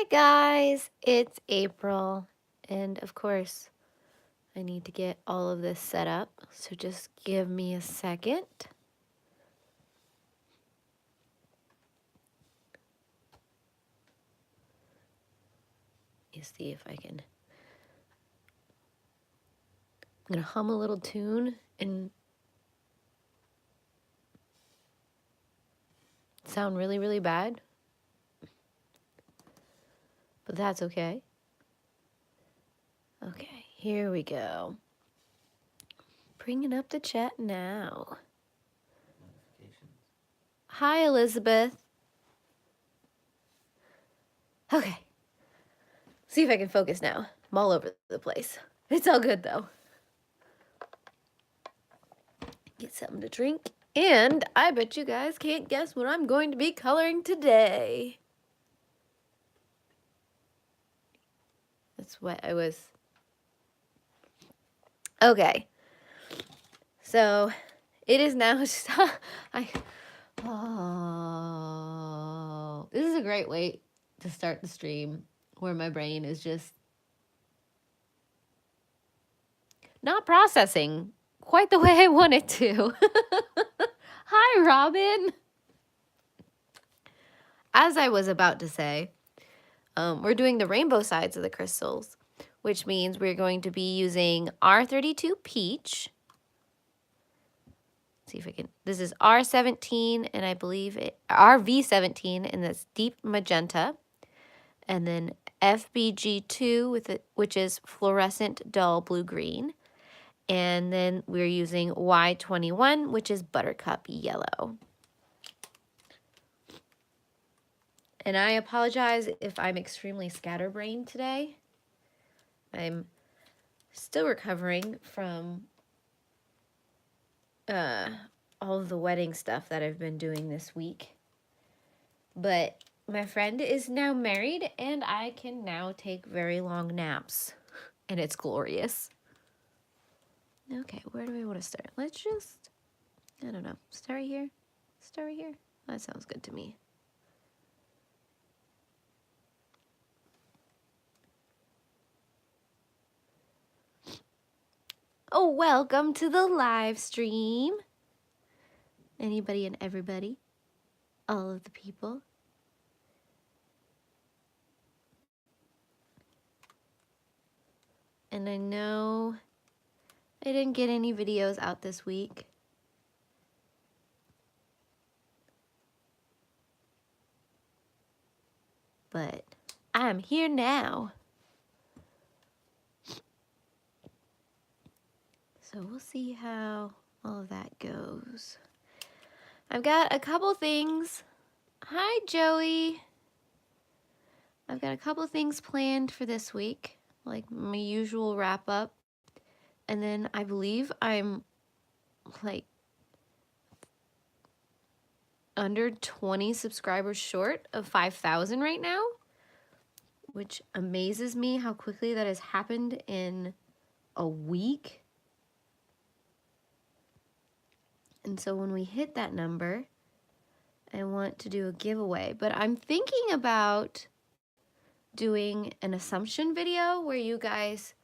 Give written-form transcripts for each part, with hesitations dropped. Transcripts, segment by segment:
Hi guys, it's April, and of course I need to get all of this set up, so just give me a second. Let's see if I can. I'm gonna hum a little tune and sound really, really bad, but that's okay. Okay, here we go. Bringing up the chat now. Hi, Elizabeth. Okay. See if I can focus now. I'm all over the place. It's all good though. Get something to drink. And I bet you guys can't guess what I'm going to be coloring today. That's what I was. Okay. So it is now. This is a great way to start the stream where my brain is just not processing quite the way I want it to. Hi, Robin. As I was about to say, we're doing the rainbow sides of the crystals, which means we're going to be using R32 Peach. Let's see if I can. This is R17, and I believe RV17, and that's deep magenta. And then FBG2, which is fluorescent dull blue-green. And then we're using Y21, which is buttercup yellow. And I apologize if I'm extremely scatterbrained today. I'm still recovering from all of the wedding stuff that I've been doing this week. But my friend is now married, and I can now take very long naps. And it's glorious. Okay, where do we want to start? Let's just, I don't know, start right here? Start right here? That sounds good to me. Oh, welcome to the live stream. Anybody and everybody. All of the people. And I know I didn't get any videos out this week. But I'm here now. So we'll see how all of that goes. I've got a couple things. Hi, Joey. I've got a couple things planned for this week, like my usual wrap up. And then I believe I'm like under 20 subscribers short of 5,000 right now, which amazes me how quickly that has happened in a week. And so when we hit that number, I want to do a giveaway, but I'm thinking about doing an assumption video where you guys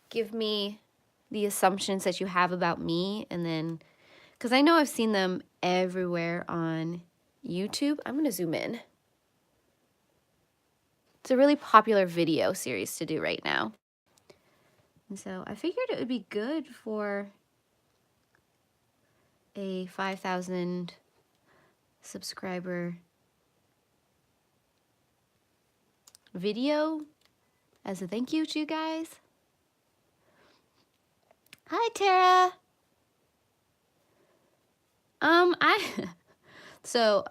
give me the assumptions that you have about me, and then, because I know I've seen them everywhere on YouTube. I'm going to zoom in. It's a really popular video series to do right now. And so I figured it would be good for a 5,000 subscriber video as a thank you to you guys. Hi, Tara. So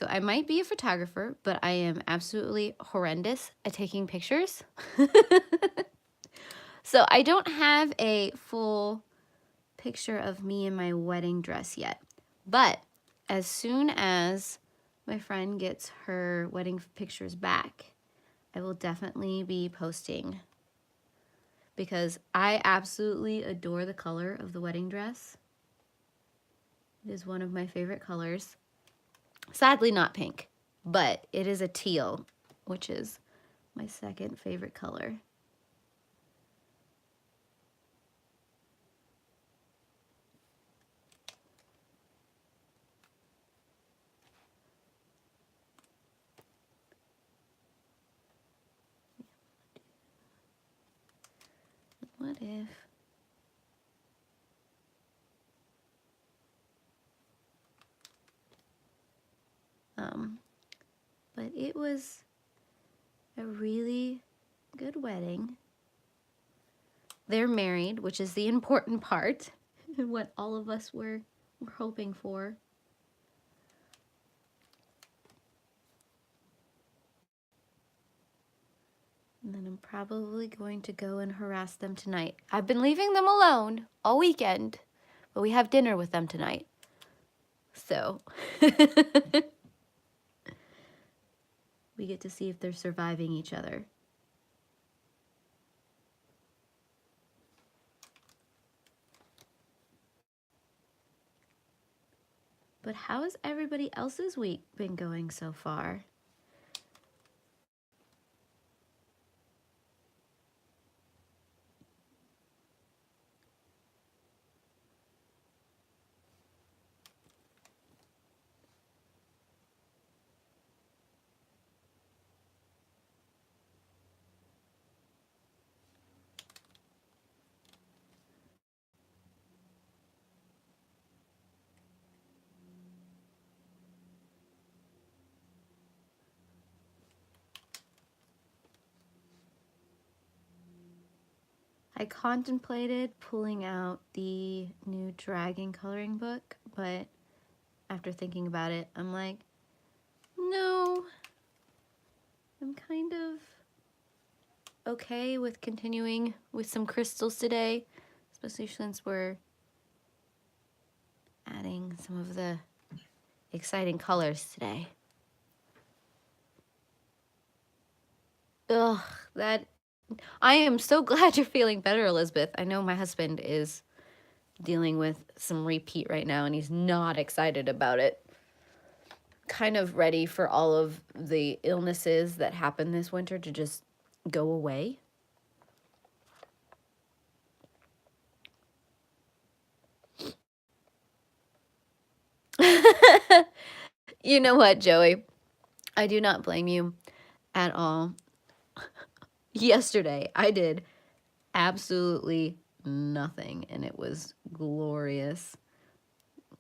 I might be a photographer, but I am absolutely horrendous at taking pictures. So I don't have a full picture of me in my wedding dress yet. But as soon as my friend gets her wedding pictures back, I will definitely be posting, because I absolutely adore the color of the wedding dress. It is one of my favorite colors. Sadly not pink, but it is a teal, which is my second favorite color. What if but it was a really good wedding. They're married, which is the important part, what all of us were hoping for. And then I'm probably going to go and harass them tonight. I've been leaving them alone all weekend, but we have dinner with them tonight. So we get to see if they're surviving each other. But how has everybody else's week been going so far? I contemplated pulling out the new dragon coloring book, but after thinking about it, I'm like, no, I'm kind of okay with continuing with some crystals today, especially since we're adding some of the exciting colors today. Ugh, I am so glad you're feeling better, Elizabeth. I know my husband is dealing with some repeat right now, and he's not excited about it. Kind of ready for all of the illnesses that happened this winter to just go away. You know what, Joey? I do not blame you at all. Yesterday, I did absolutely nothing, and it was glorious.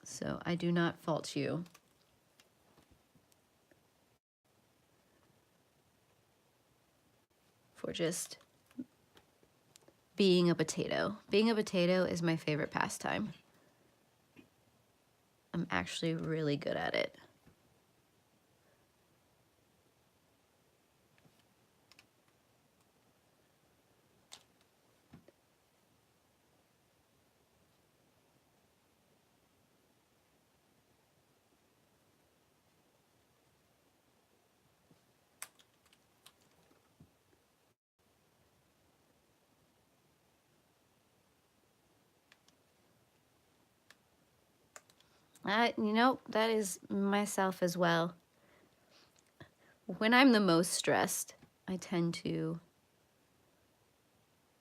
So I do not fault you. For just being a potato. Being a potato is my favorite pastime. I'm actually really good at it. You know, that is myself as well. When I'm the most stressed, I tend to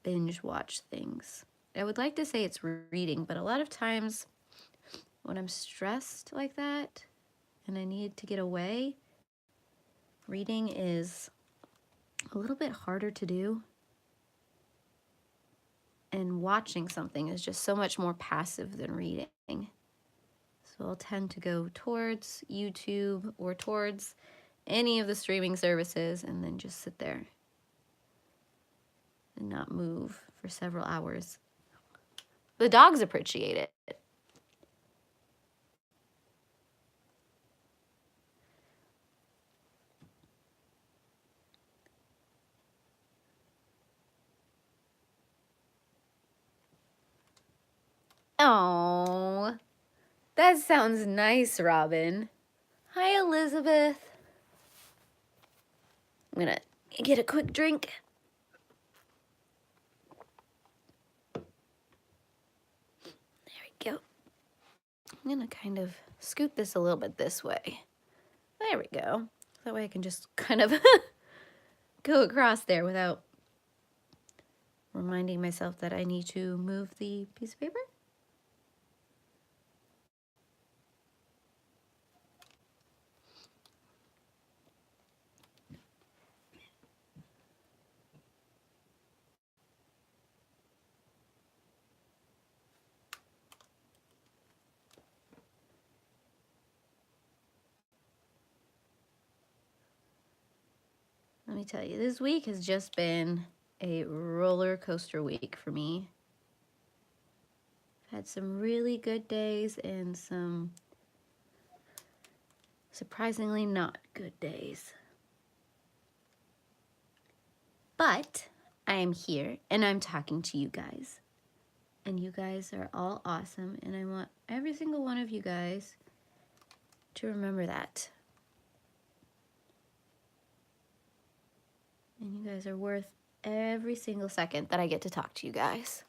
binge watch things. I would like to say it's reading, but a lot of times when I'm stressed like that and I need to get away, reading is a little bit harder to do. And watching something is just so much more passive than reading. So I'll tend to go towards YouTube or towards any of the streaming services and then just sit there and not move for several hours. The dogs appreciate it. Oh, that sounds nice, Robin. Hi, Elizabeth. I'm gonna get a quick drink. There we go. I'm gonna kind of scoot this a little bit this way. There we go. That way I can just kind of go across there without reminding myself that I need to move the piece of paper. Let me tell you, this week has just been a roller coaster week for me. I've had some really good days and some surprisingly not good days. But I am here and I'm talking to you guys. And you guys are all awesome, and I want every single one of you guys to remember that. And you guys are worth every single second that I get to talk to you guys.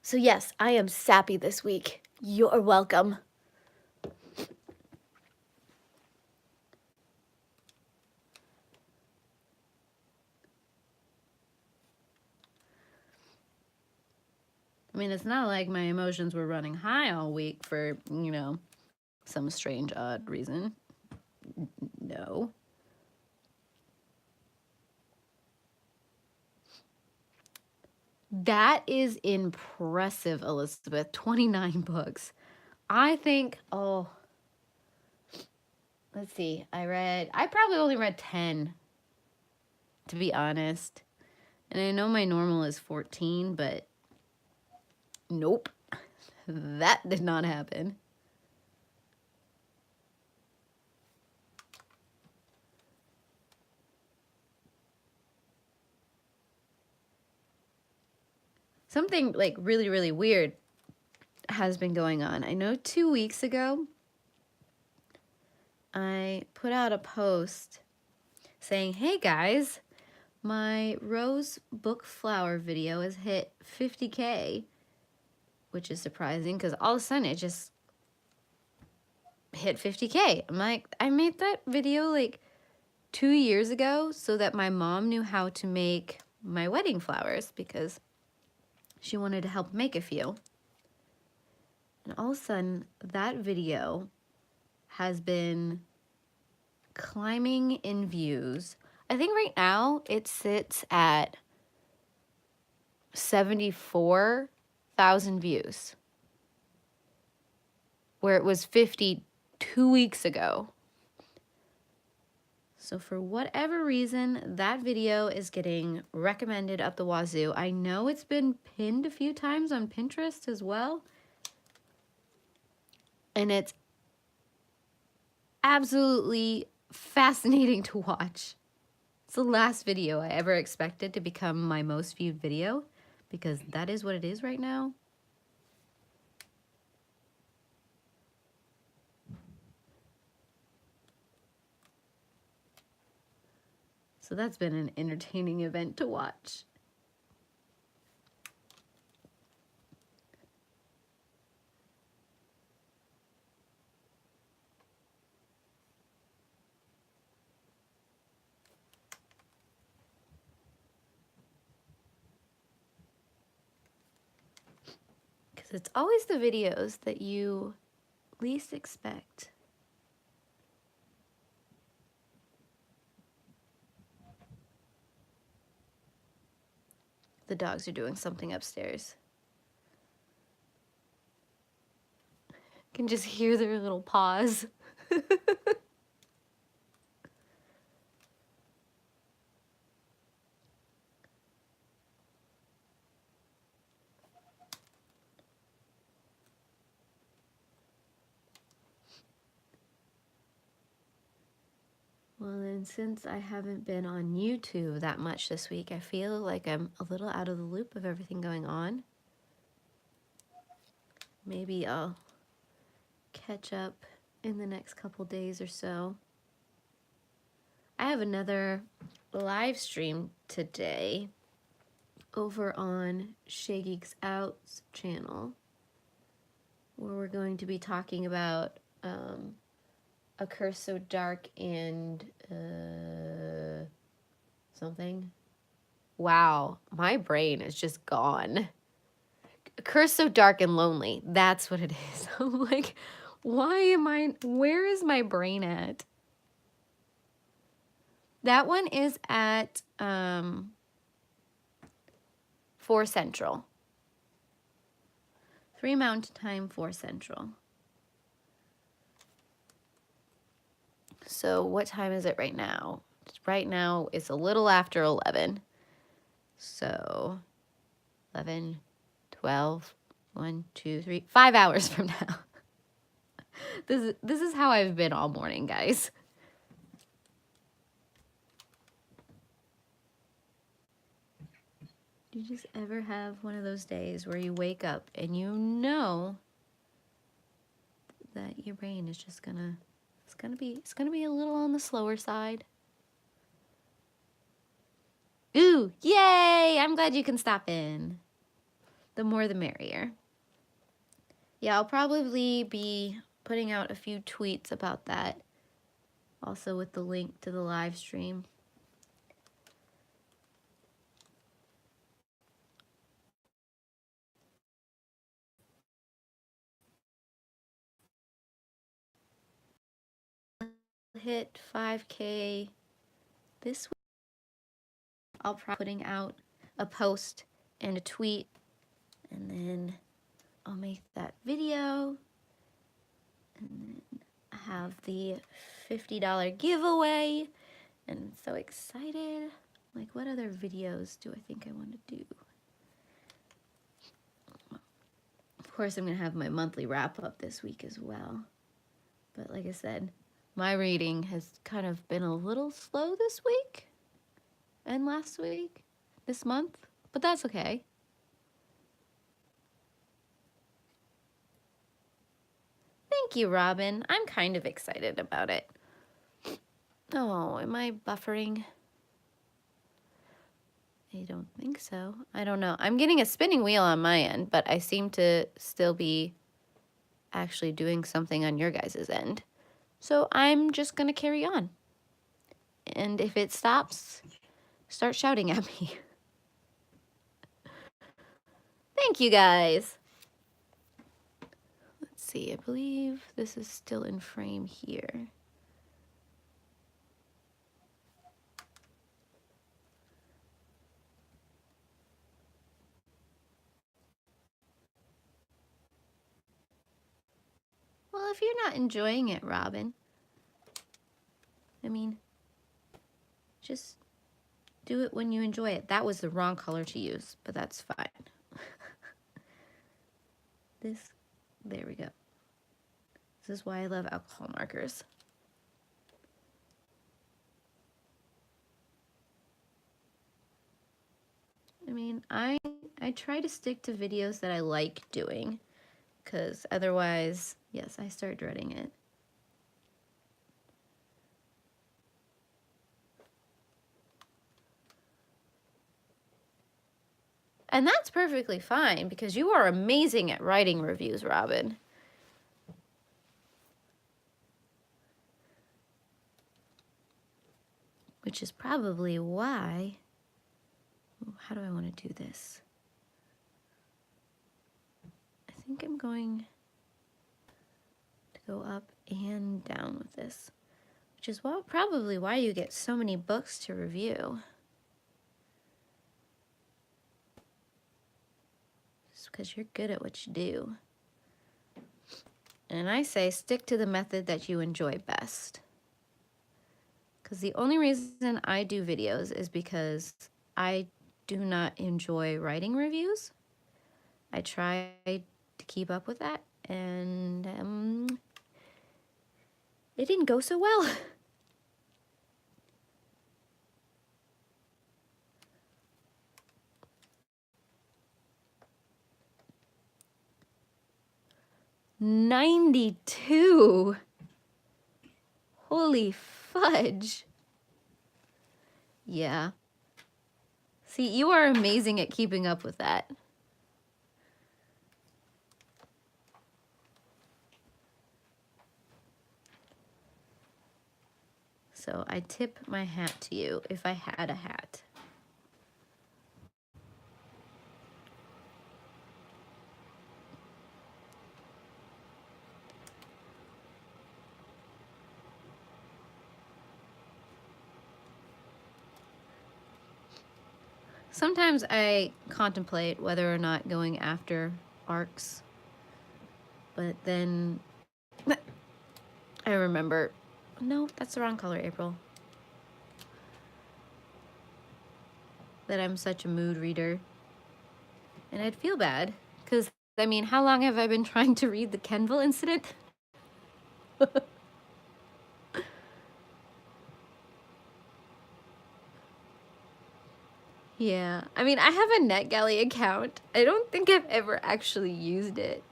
So yes, I am sappy this week. You're welcome. I mean, it's not like my emotions were running high all week for, you know, some strange, odd reason. No. That is impressive, Elizabeth. 29 books. I think, oh, let's see. I probably only read 10, to be honest. And I know my normal is 14, but nope. That did not happen. Something like really, really weird has been going on. I know 2 weeks ago, I put out a post saying, hey guys, my rose book flower video has hit 50K, which is surprising because all of a sudden it just hit 50K. I'm like, I made that video like 2 years ago so that my mom knew how to make my wedding flowers because she wanted to help make a few. And all of a sudden, that video has been climbing in views. I think right now it sits at 74,000 views, where it was 50 2 weeks ago. So for whatever reason, that video is getting recommended up the wazoo. I know it's been pinned a few times on Pinterest as well. And it's absolutely fascinating to watch. It's the last video I ever expected to become my most viewed video, because that is what it is right now. So that's been an entertaining event to watch. Because it's always the videos that you least expect. The dogs are doing something upstairs. I can just hear their little paws. Well, then, since I haven't been on YouTube that much this week, I feel like I'm a little out of the loop of everything going on. Maybe I'll catch up in the next couple days or so. I have another live stream today over on Shay Geeks Out's channel, where we're going to be talking about A Curse So Dark and something. Wow, my brain is just gone. A Curse So Dark and Lonely. That's what it is. I'm like, where is my brain at? That one is at 4 Central. 3 Mountain Time, 4 Central. So what time is it right now? Right now it's a little after 11. So 11, 12, 1, 2, 3, 5 hours from now. This is how I've been all morning, guys. Do you just ever have one of those days where you wake up and you know that your brain is just it's gonna be a little on the slower side? Ooh, yay! I'm glad you can stop in. The more the merrier. Yeah, I'll probably be putting out a few tweets about that. Also with the link to the live stream. Hit 5K this week. I'll probably be putting out a post and a tweet, and then I'll make that video, and then I have the $50 giveaway, and I'm so excited. Like, what other videos do I think I want to do? Of course, I'm gonna have my monthly wrap up this week as well, but like I said, my reading has kind of been a little slow this week and last week, this month, but that's okay. Thank you, Robin. I'm kind of excited about it. Oh, am I buffering? I don't think so. I don't know. I'm getting a spinning wheel on my end, but I seem to still be actually doing something on your guys' end. So I'm just gonna carry on. And if it stops, start shouting at me. Thank you, guys. Let's see, I believe this is still in frame here. Well, if you're not enjoying it, Robin, I mean, just do it when you enjoy it. That was the wrong color to use, but that's fine. There we go. This is why I love alcohol markers. I mean, I try to stick to videos that I like doing, because otherwise, yes, I start dreading it. And that's perfectly fine, because you are amazing at writing reviews, Robin. Which is probably why... How do I want to do this? I think I'm going to go up and down with this, which is probably why you get so many books to review. Just because you're good at what you do. And I say stick to the method that you enjoy best. Because the only reason I do videos is because I do not enjoy writing reviews. I try to keep up with that, and it didn't go so well. $92. Holy fudge. Yeah. See, you are amazing at keeping up with that. So I tip my hat to you if I had a hat. Sometimes I contemplate whether or not going after arcs, but then I remember, no, that's the wrong color, April. That I'm such a mood reader. And I'd feel bad, because, I mean, how long have I been trying to read the Kenville incident? Yeah, I mean, I have a NetGalley account. I don't think I've ever actually used it.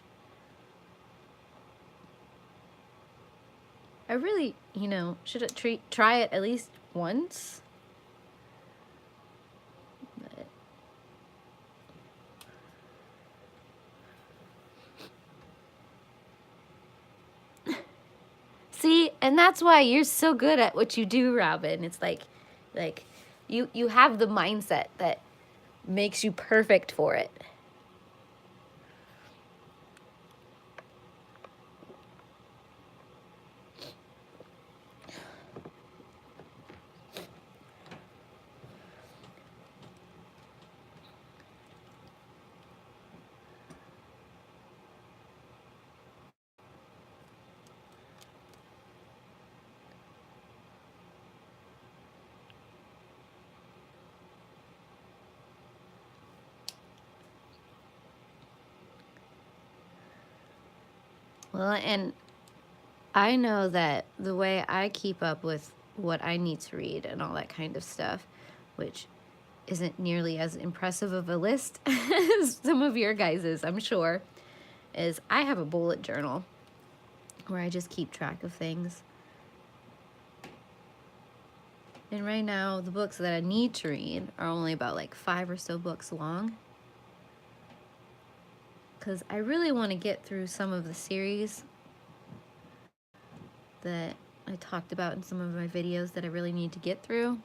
I really, you know, should try it at least once. But... See, and that's why you're so good at what you do, Robin. It's like you have the mindset that makes you perfect for it. Well, and I know that the way I keep up with what I need to read and all that kind of stuff, which isn't nearly as impressive of a list as some of your guys's, I'm sure, is I have a bullet journal where I just keep track of things. And right now, the books that I need to read are only about like 5 or so books long. Because I really want to get through some of the series that I talked about in some of my videos that I really need to get through.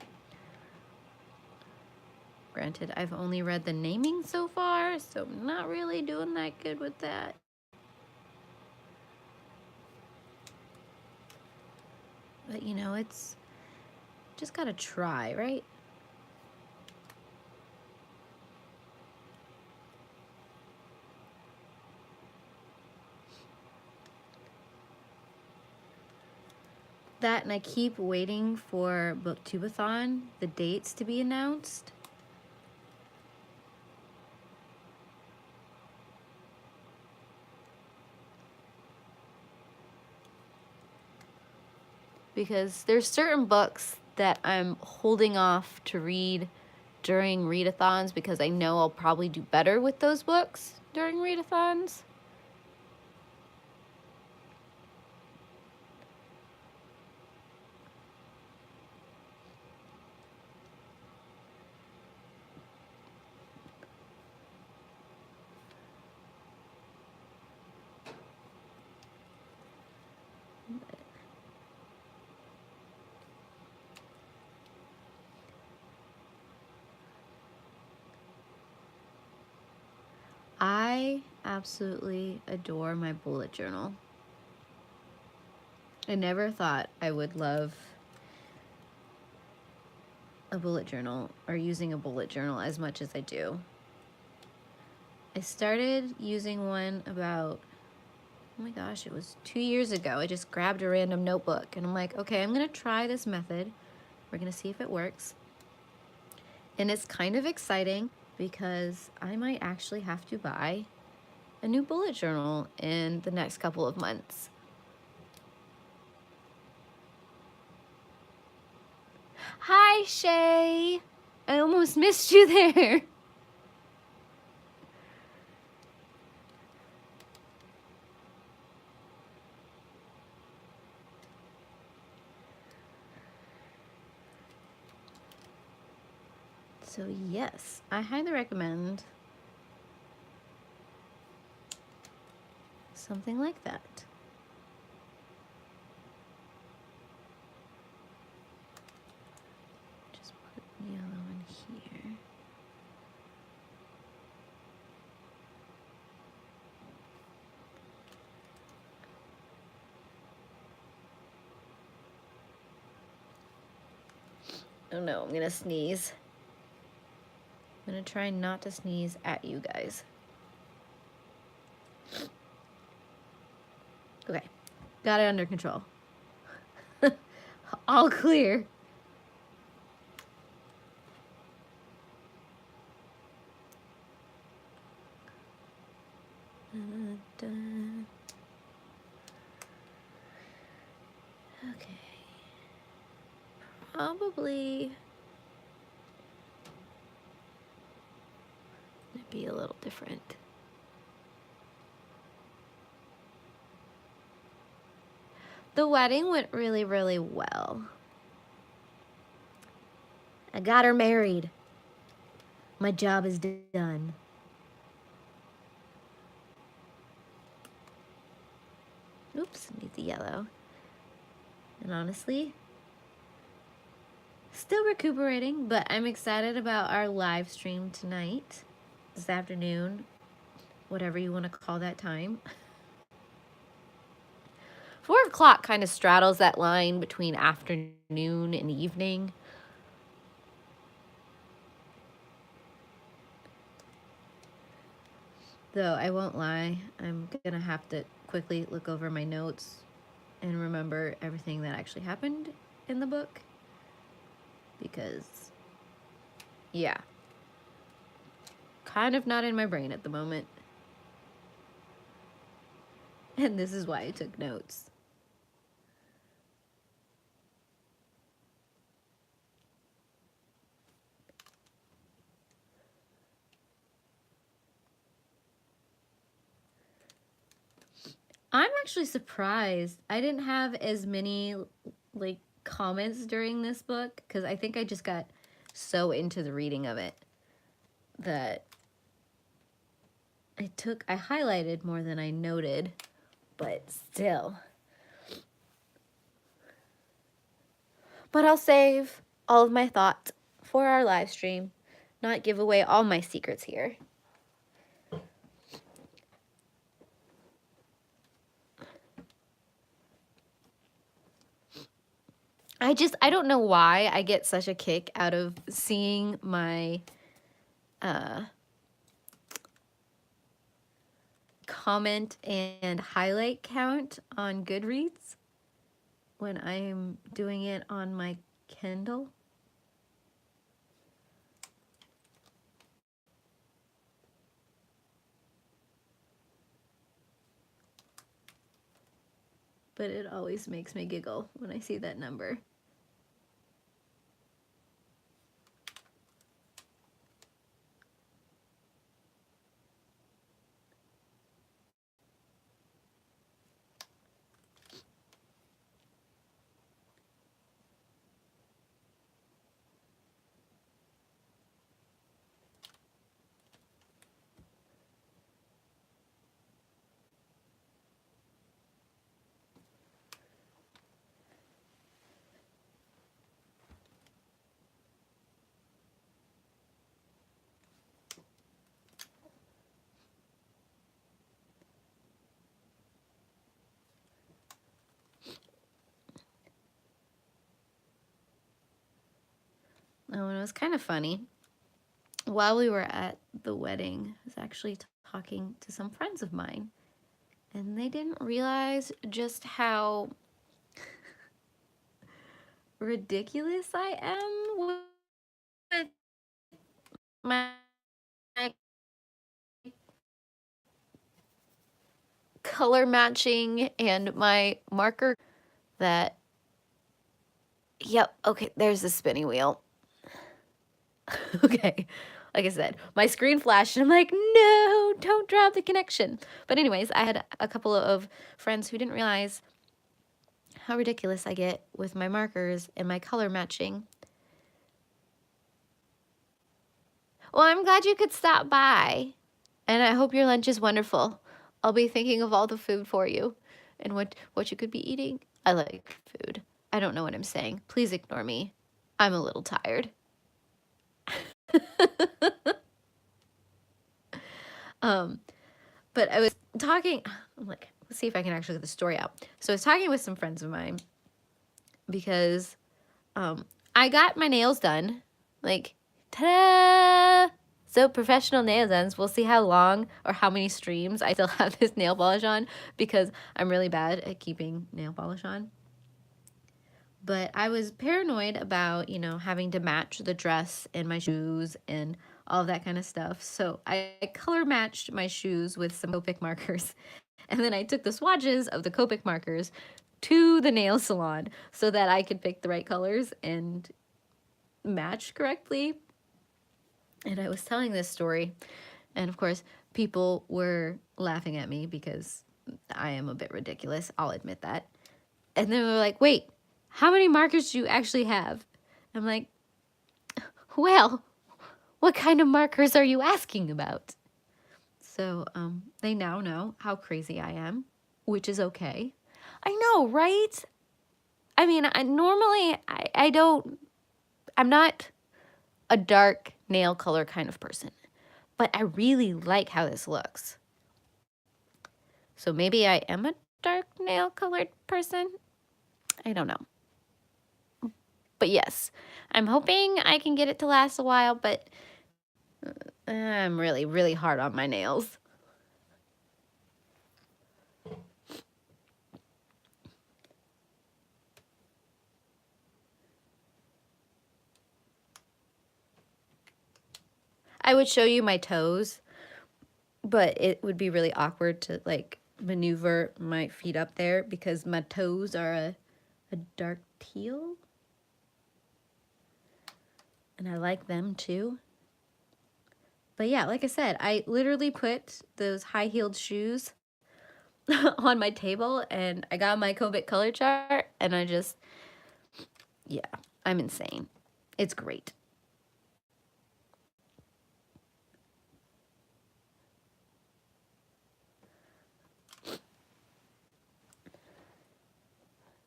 Granted, I've only read the naming so far, so I'm not really doing that good with that. But you know, it's just gotta try, right? That, and I keep waiting for Booktubeathon, the dates to be announced. Because there's certain books that I'm holding off to read during readathons because I know I'll probably do better with those books during readathons. I absolutely adore my bullet journal. I never thought I would love a bullet journal or using a bullet journal as much as I do. I started using one about, oh my gosh, it was 2 years ago. I just grabbed a random notebook and I'm like, okay, I'm gonna try this method. We're gonna see if it works. And it's kind of exciting because I might actually have to buy a new bullet journal in the next couple of months. Hi, Shay. I almost missed you there. So yes, I highly recommend something like that. Oh no, I'm gonna sneeze. I'm gonna try not to sneeze at you guys. Okay, got it under control. All clear. Okay. Probably it'd be a little different. The wedding went really, really well. I got her married. My job is done. Oops, need the yellow. And honestly, still recuperating, but I'm excited about our live stream tonight, this afternoon, whatever you want to call that time. 4 o'clock kind of straddles that line between afternoon and evening. Though I won't lie, I'm gonna have to quickly look over my notes and remember everything that actually happened in the book. Because, yeah, kind of not in my brain at the moment. And this is why I took notes. I'm actually surprised I didn't have as many like comments during this book, because I think I just got so into the reading of it that I highlighted more than I noted, but still. But I'll save all of my thoughts for our live stream, not give away all my secrets here. I don't know why I get such a kick out of seeing my comment and highlight count on Goodreads when I'm doing it on my Kindle. But it always makes me giggle when I see that number. Oh, and it was kind of funny. While we were at the wedding, I was actually talking to some friends of mine, and they didn't realize just how ridiculous I am with my color matching and my marker. That, yep, okay, there's the spinning wheel. Okay, like I said, my screen flashed and I'm like, no, don't drop the connection. But anyways, I had a couple of friends who didn't realize how ridiculous I get with my markers and my color matching. Well, I'm glad you could stop by, and I hope your lunch is wonderful. I'll be thinking of all the food for you and what you could be eating. I like food. I don't know what I'm saying. Please ignore me. I'm a little tired. But I was talking, I'm like, let's see if I can actually get the story out. So I was talking with some friends of mine because I'm I got my nails done. Like, ta-da! So professional nail done. We'll see how long or how many streams I still have this nail polish on, because I'm really bad at keeping nail polish on. But I was paranoid about, you know, having to match the dress and my shoes and all of that kind of stuff. So I color matched my shoes with some Copic markers. And then I took the swatches of the Copic markers to the nail salon so that I could pick the right colors and match correctly. And I was telling this story, and of course, people were laughing at me because I am a bit ridiculous. I'll admit that. And then they were like, wait, how many markers do you actually have? I'm like, well, what kind of markers are you asking about? So they now know how crazy I am, which is okay. I know, right? I mean, I'm not a dark nail color kind of person, but I really like how this looks. So maybe I am a dark nail colored person. I don't know. But yes, I'm hoping I can get it to last a while, but I'm really, really hard on my nails. I would show you my toes, but it would be really awkward to like maneuver my feet up there because my toes are a dark teal. And I like them too. But yeah, like I said, I literally put those high-heeled shoes on my table, and I got my Copic color chart, and yeah, I'm insane. It's great.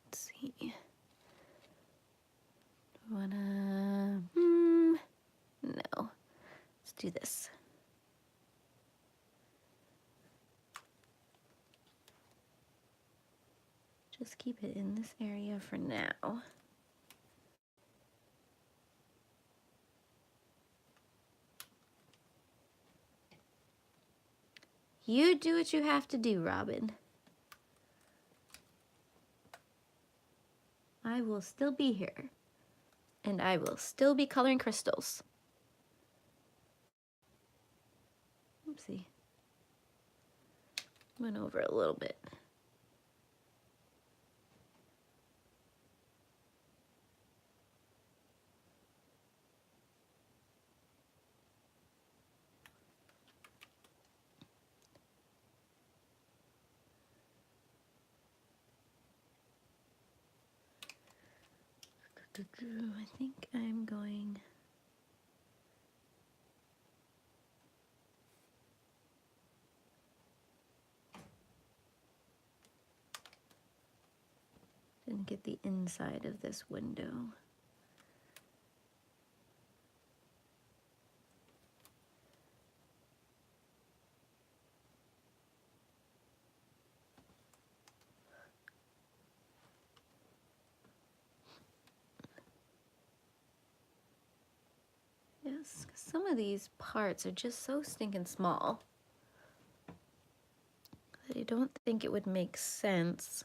Let's see. No. Let's do this. Just keep it in this area for now. You do what you have to do, Robin. I will still be here. And I will still be coloring crystals. Oopsie. Went over a little bit. I think I'm going... Didn't get the inside of this window. Yes, 'cause some of these parts are just so stinking small that I don't think it would make sense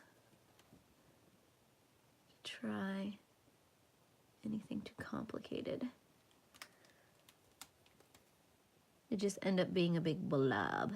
to try anything too complicated. It just end up being a big blob.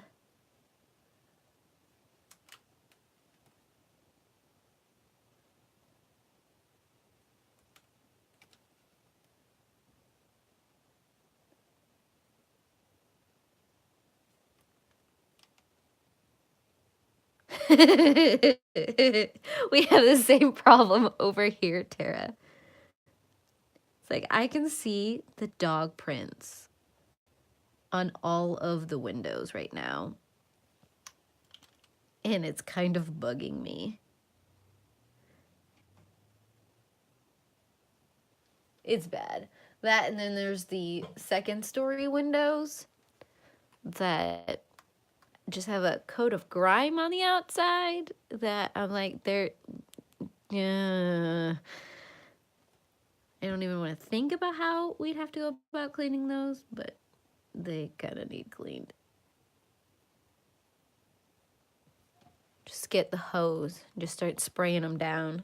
We have the same problem over here, Tara. It's like I can see the dog prints on all of the windows right now. And it's kind of bugging me. It's bad. That, and then there's the second story windows that just have a coat of grime on the outside that I'm like, they're, yeah. I don't even want to think about how we'd have to go about cleaning those, but they kind of need cleaned. Just get the hose and just start spraying them down.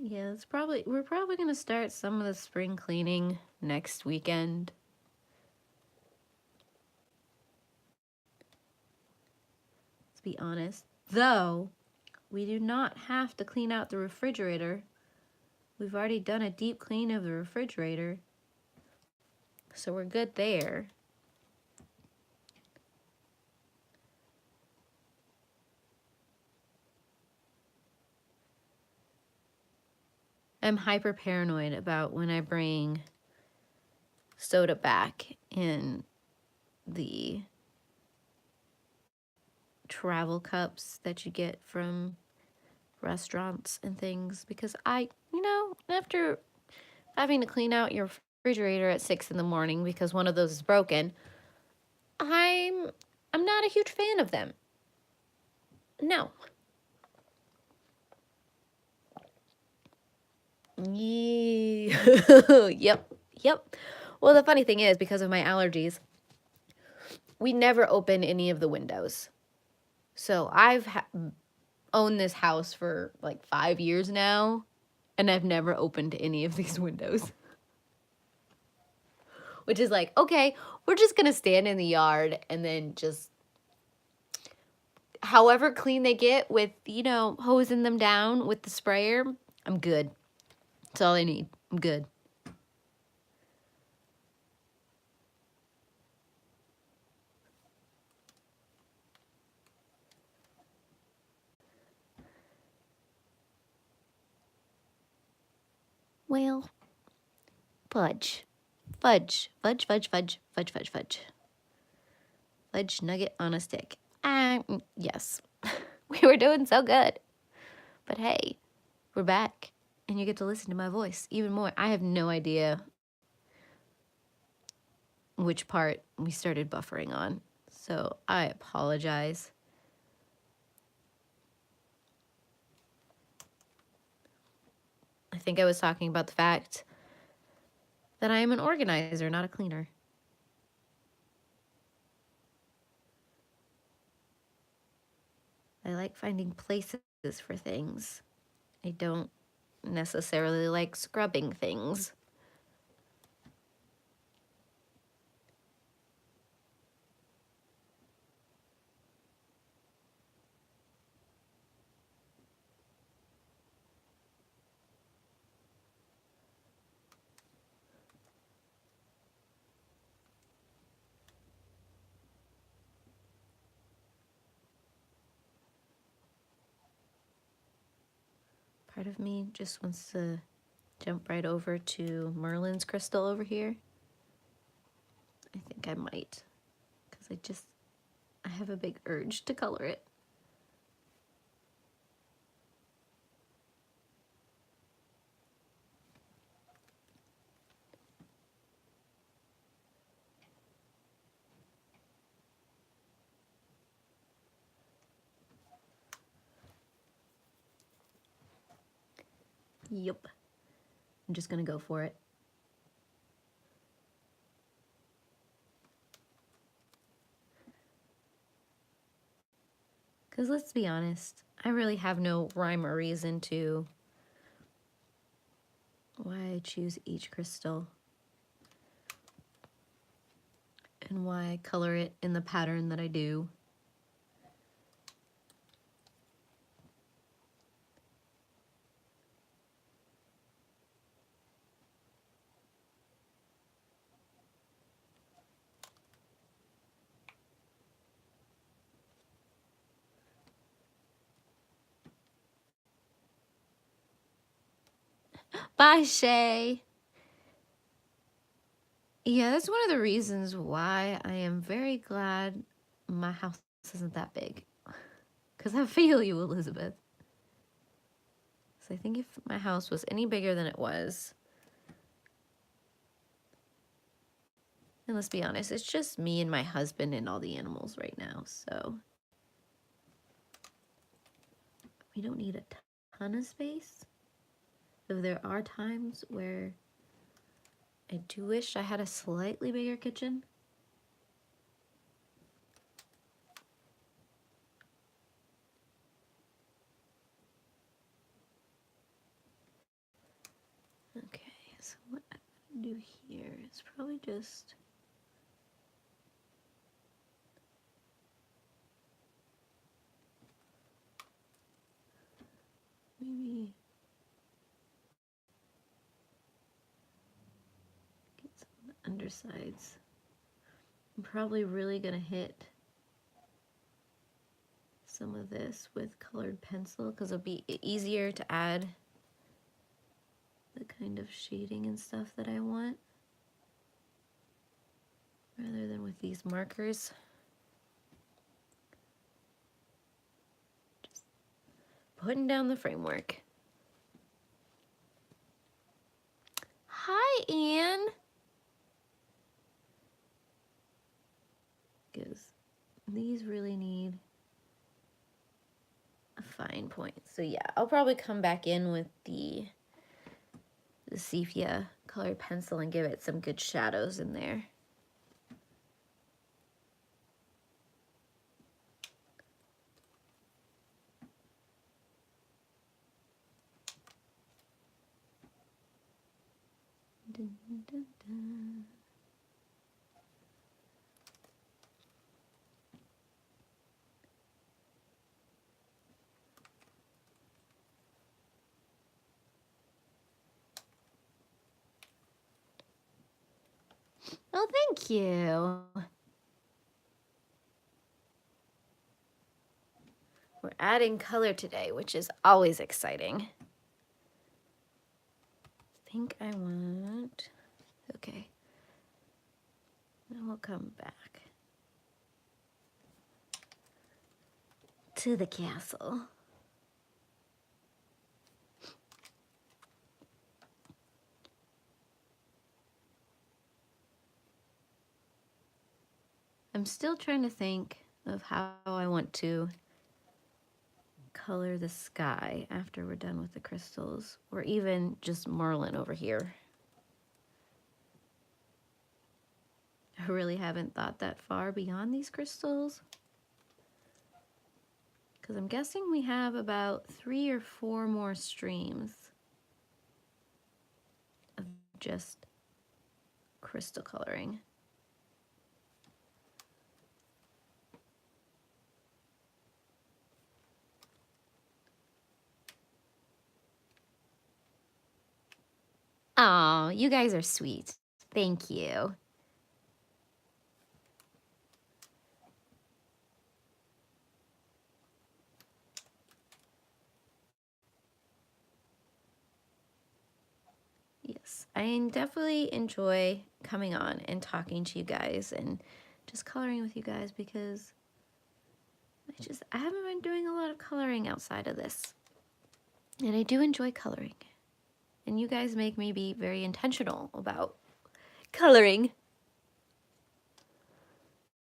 Yeah, we're probably gonna start some of the spring cleaning next weekend. Let's be honest. Though, we do not have to clean out the refrigerator. We've already done a deep clean of the refrigerator, so we're good there. I'm hyper paranoid about when I bring soda back in the travel cups that you get from restaurants and things, because after having to clean out your refrigerator at 6 in the morning because one of those is broken, I'm not a huge fan of them. No. Yep. Well, the funny thing is, because of my allergies, we never open any of the windows. So I've owned this house for like 5 years now, and I've never opened any of these windows. Which is like, okay, we're just gonna stand in the yard and then just, however clean they get with, hosing them down with the sprayer, I'm good. That's all I need. I'm good. Well, fudge. Fudge nugget on a stick. Yes. We were doing so good. But hey, we're back. And you get to listen to my voice even more. I have no idea which part we started buffering on, so I apologize. I think I was talking about the fact that I am an organizer, not a cleaner. I like finding places for things. I don't necessarily like scrubbing things. Part of me just wants to jump right over to Merlin's crystal over here. I think I might, because I have a big urge to color it. Yep. I'm just gonna go for it. Because let's be honest, I really have no rhyme or reason to why I choose each crystal and why I color it in the pattern that I do. Bye, Shay. Yeah, that's one of the reasons why I am very glad my house isn't that big. Because I feel you, Elizabeth. So I think if my house was any bigger than it was, and let's be honest, it's just me and my husband and all the animals right now, so we don't need a ton of space. Though there are times where I do wish I had a slightly bigger kitchen. Okay, so what I'm gonna do here is probably just maybe get some of the undersides. I'm probably really gonna hit some of this with colored pencil because it'll be easier to add the kind of shading and stuff that I want rather than with these markers. Just putting down the framework. Hi, Anne. Because these really need a fine point. So yeah, I'll probably come back in with the sepia colored pencil and give it some good shadows in there. Dun, dun, dun. Oh, thank you. We're adding color today, which is always exciting. I think I want, okay. Then we'll come back to the castle. I'm still trying to think of how I want to color the sky after we're done with the crystals, or even just marlin over here. I really haven't thought that far beyond these crystals, because I'm guessing we have about 3 or 4 more streams of just crystal coloring. Oh, you guys are sweet. Thank you. Yes, I definitely enjoy coming on and talking to you guys and just coloring with you guys, because I haven't been doing a lot of coloring outside of this. And I do enjoy coloring. And you guys make me be very intentional about coloring.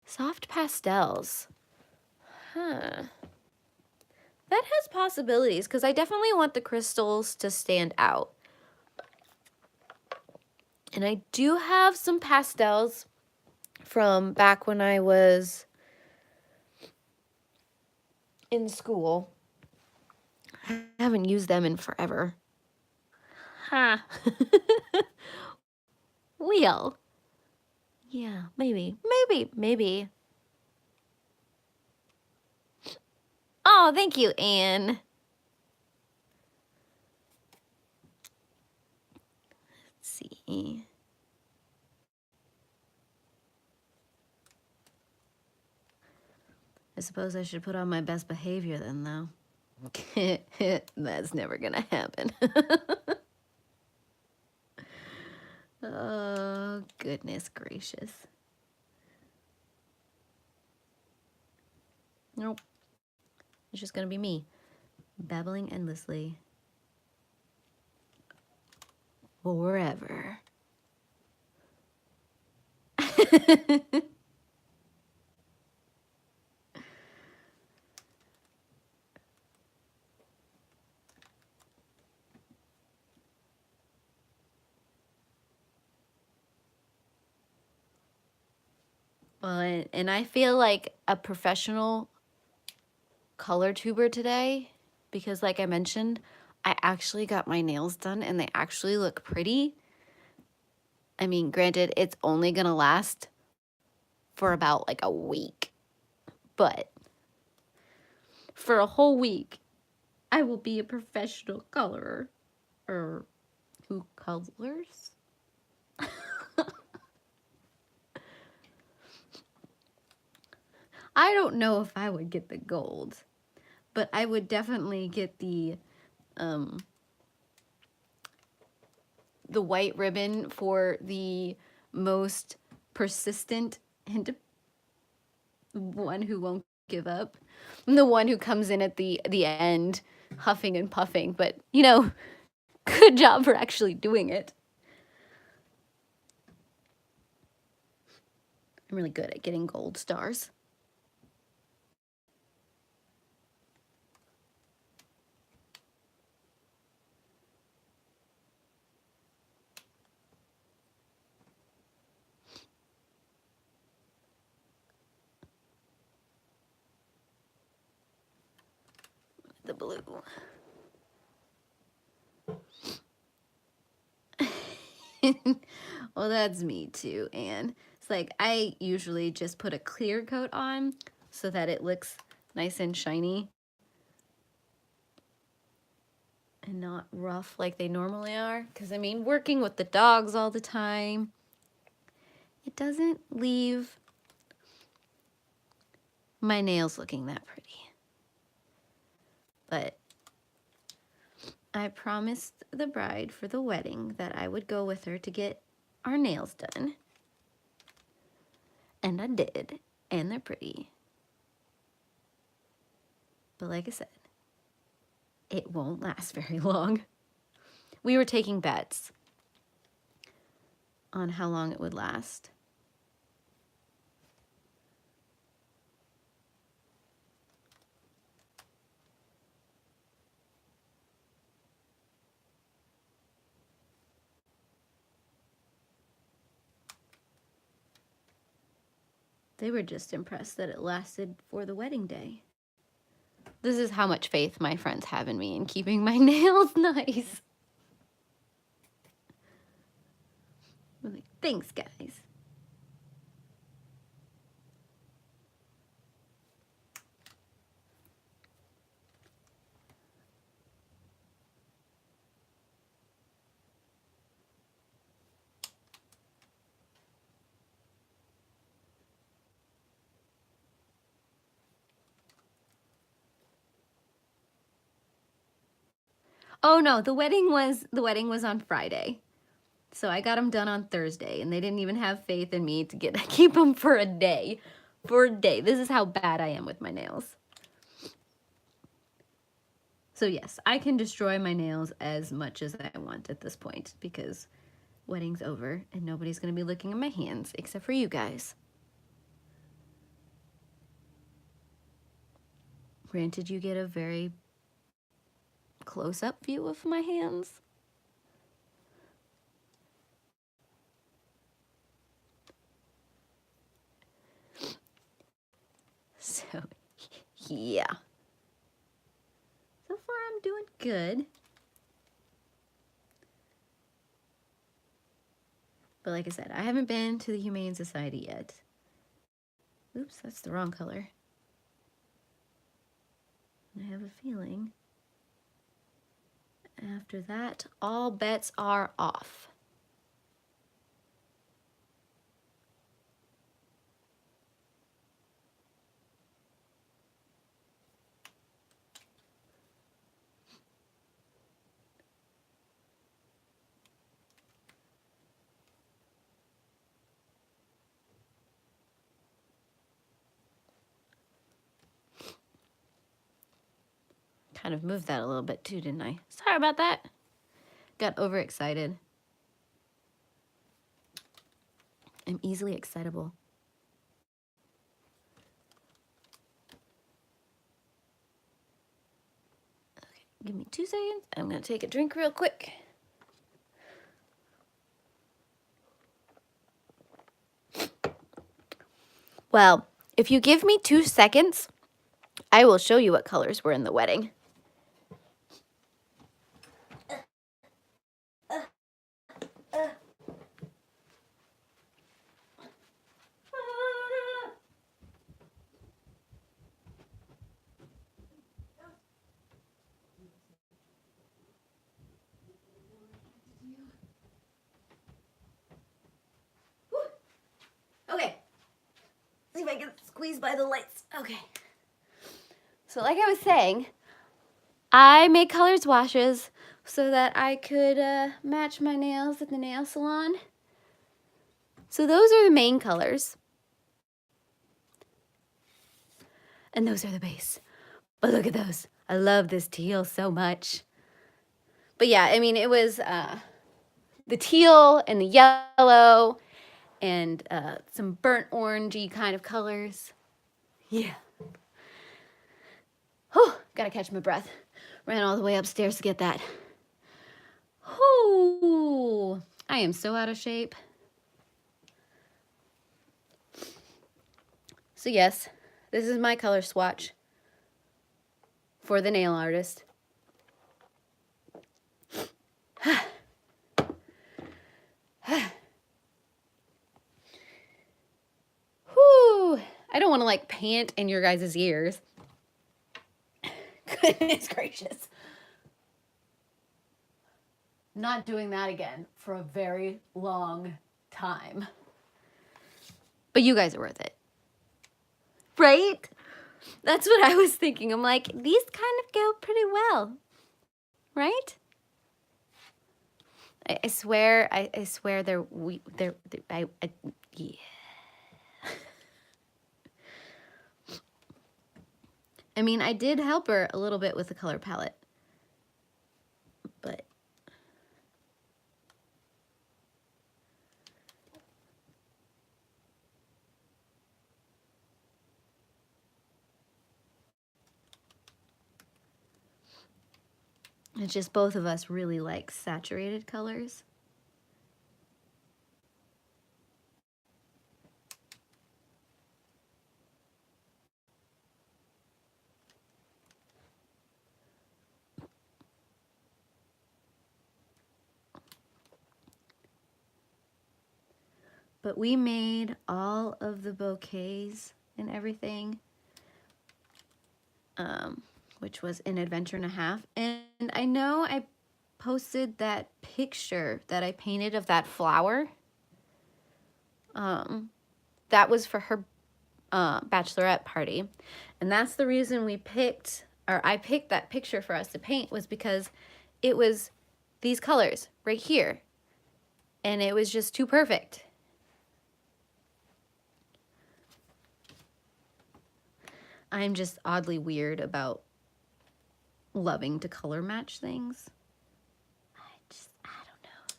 Soft pastels. Huh. That has possibilities, because I definitely want the crystals to stand out. And I do have some pastels from back when I was in school. I haven't used them in forever. Huh. Wheel. Yeah, maybe. Oh, thank you, Anne. Let's see. I suppose I should put on my best behavior then, though. That's never gonna happen. Oh, goodness gracious. Nope. It's just gonna be me babbling endlessly forever. Well, and I feel like a professional color tuber today because, like I mentioned, I actually got my nails done and they actually look pretty. I mean, granted, it's only gonna last for about like a week, but for a whole week, I will be a professional colorer. Or who colors? I don't know if I would get the gold, but I would definitely get the white ribbon for the most persistent and one who won't give up. I'm the one who comes in at the end huffing and puffing, but you know, good job for actually doing it. I'm really good at getting gold stars. The blue. Well, that's me too, Anne. It's like I usually just put a clear coat on so that it looks nice and shiny and not rough like they normally are. Because, I mean, working with the dogs all the time, it doesn't leave my nails looking that pretty. But I promised the bride for the wedding that I would go with her to get our nails done. And I did. And they're pretty. But like I said, it won't last very long. We were taking bets on how long it would last. They were just impressed that it lasted for the wedding day. This is how much faith my friends have in me in keeping my nails nice. I'm like, thanks, guys. Oh no, the wedding was on Friday. So I got them done on Thursday, and they didn't even have faith in me to keep them for a day. For a day. This is how bad I am with my nails. So yes, I can destroy my nails as much as I want at this point because wedding's over and nobody's going to be looking at my hands except for you guys. Granted, you get a very close-up view of my hands. So, yeah. So far, I'm doing good. But like I said, I haven't been to the Humane Society yet. Oops, that's the wrong color. I have a feeling after that, all bets are off. Kind of moved that a little bit too, didn't I? Sorry about that. Got overexcited. I'm easily excitable. Okay, give me 2 seconds. I'm gonna take a drink real quick. Well, if you give me 2 seconds, I will show you what colors were in the wedding. Okay. See if I can squeeze by the lights. Okay. So like I was saying, I made colors washes so that I could match my nails at the nail salon. So those are the main colors. And those are the base. But look at those. I love this teal so much. But yeah, I mean, it was the teal and the yellow and some burnt orangey kind of colors. Yeah. Oh, gotta catch my breath. Ran all the way upstairs to get that. Ooh, I am so out of shape. So yes, this is my color swatch for the nail artist. Whew. I don't want to like pant in your guys' ears. Goodness gracious. Not doing that again for a very long time. But you guys are worth it. Right? That's what I was thinking. I'm like, these kind of go pretty well. Right? I swear they're yeah. I mean, I did help her a little bit with the color palette, but it's just both of us really like saturated colors. But we made all of the bouquets and everything, which was an adventure and a half. And I know I posted that picture that I painted of that flower. That was for her bachelorette party. And that's the reason we picked, or I picked that picture for us to paint, was because it was these colors right here. And it was just too perfect. I'm just oddly weird about loving to color match things. I don't know.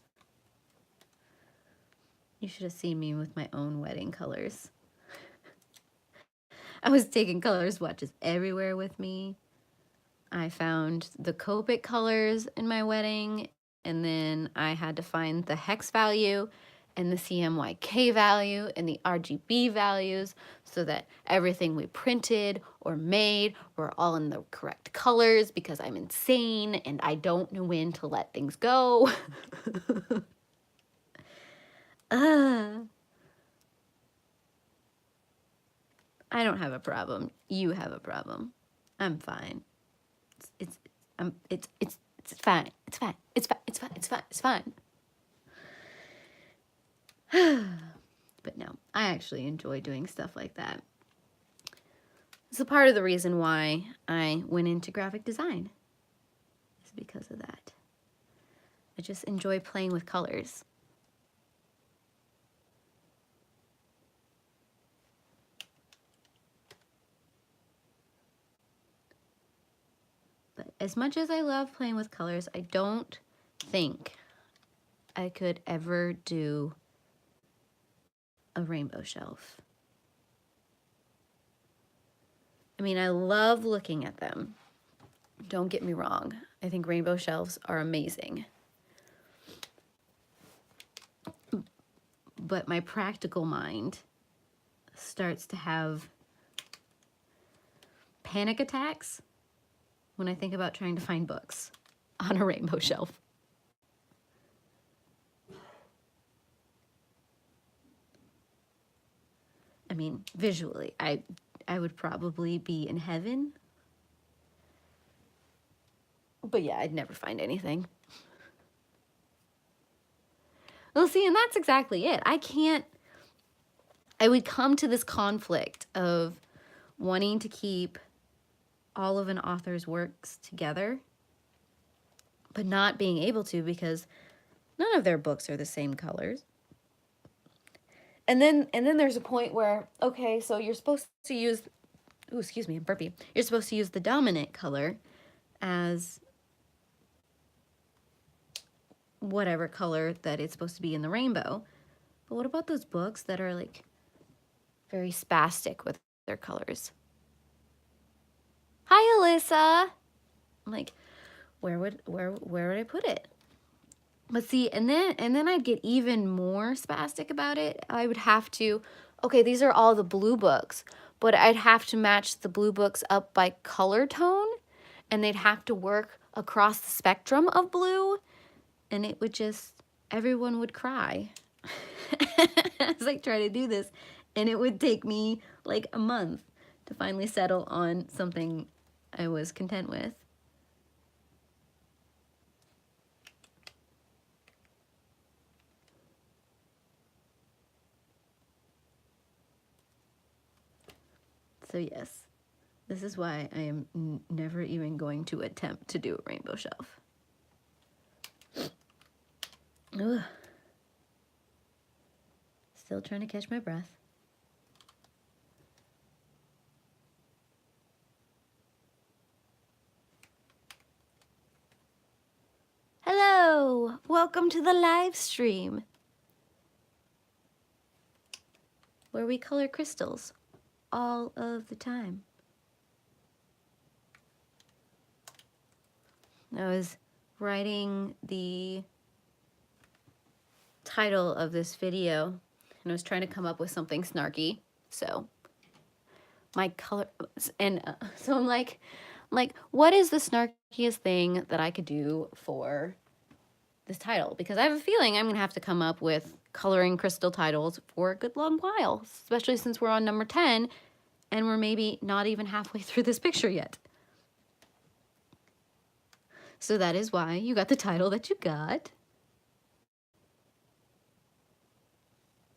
You should have seen me with my own wedding colors. I was taking color swatches everywhere with me. I found the Copic colors in my wedding, and then I had to find the hex value and the CMYK value and the RGB values so that everything we printed or made were all in the correct colors, because I'm insane and I don't know when to let things go. I don't have a problem. You have a problem. I'm fine. It's fine. It's fine. It's fine. It's fine. It's fine. It's fine. But no, I actually enjoy doing stuff like that. It's a part of the reason why I went into graphic design. It's because of that. I just enjoy playing with colors. But as much as I love playing with colors, I don't think I could ever do a rainbow shelf. I mean, I love looking at them. Don't get me wrong. I think rainbow shelves are amazing. But my practical mind starts to have panic attacks when I think about trying to find books on a rainbow shelf. I mean, visually, I would probably be in heaven. But yeah, I'd never find anything. Well, see, and that's exactly it. I would come to this conflict of wanting to keep all of an author's works together, but not being able to because none of their books are the same colors. And then there's a point where, okay, so you're supposed to use, ooh, excuse me, I'm burpy. You're supposed to use the dominant color as whatever color that it's supposed to be in the rainbow. But what about those books that are like very spastic with their colors? Hi, Alyssa. I'm like, where would I put it? But see, and then I'd get even more spastic about it. I would have to, okay, these are all the blue books, but I'd have to match the blue books up by color tone, and they'd have to work across the spectrum of blue, and it would just, everyone would cry. I was like trying to do this, and it would take me like a month to finally settle on something I was content with. So yes, this is why I am never even going to attempt to do a rainbow shelf. Ugh. Still trying to catch my breath. Hello, welcome to the live stream where we color crystals all of the time. I was writing the title of this video and I was trying to come up with something snarky. So my color, and so I'm like, what is the snarkiest thing that I could do for this title? Because I have a feeling I'm gonna have to come up with coloring crystal titles for a good long while, especially since we're on number 10 and we're maybe not even halfway through this picture yet. So that is why you got the title that you got.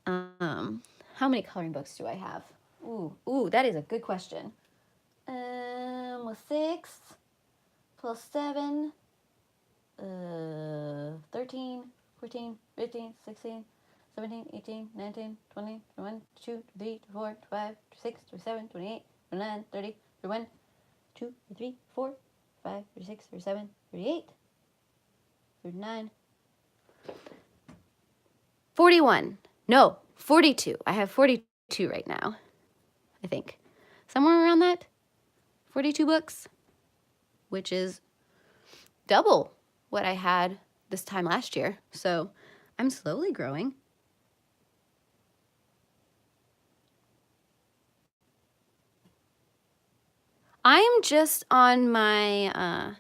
How many coloring books do I have? Ooh, that is a good question. With 6 plus 7, 13, 14, 15, 16, 17, 18, 19, 20, 21, 22, 23, 24, 25, 26, 27, 28, 29, 30, 31, 2, 3, 4, 5, 36, 37, 38, 39, 41. No, 42. I have 42 right now, I think. Somewhere around that. 42 books, which is double what I had this time last year. So I'm slowly growing. I am just on my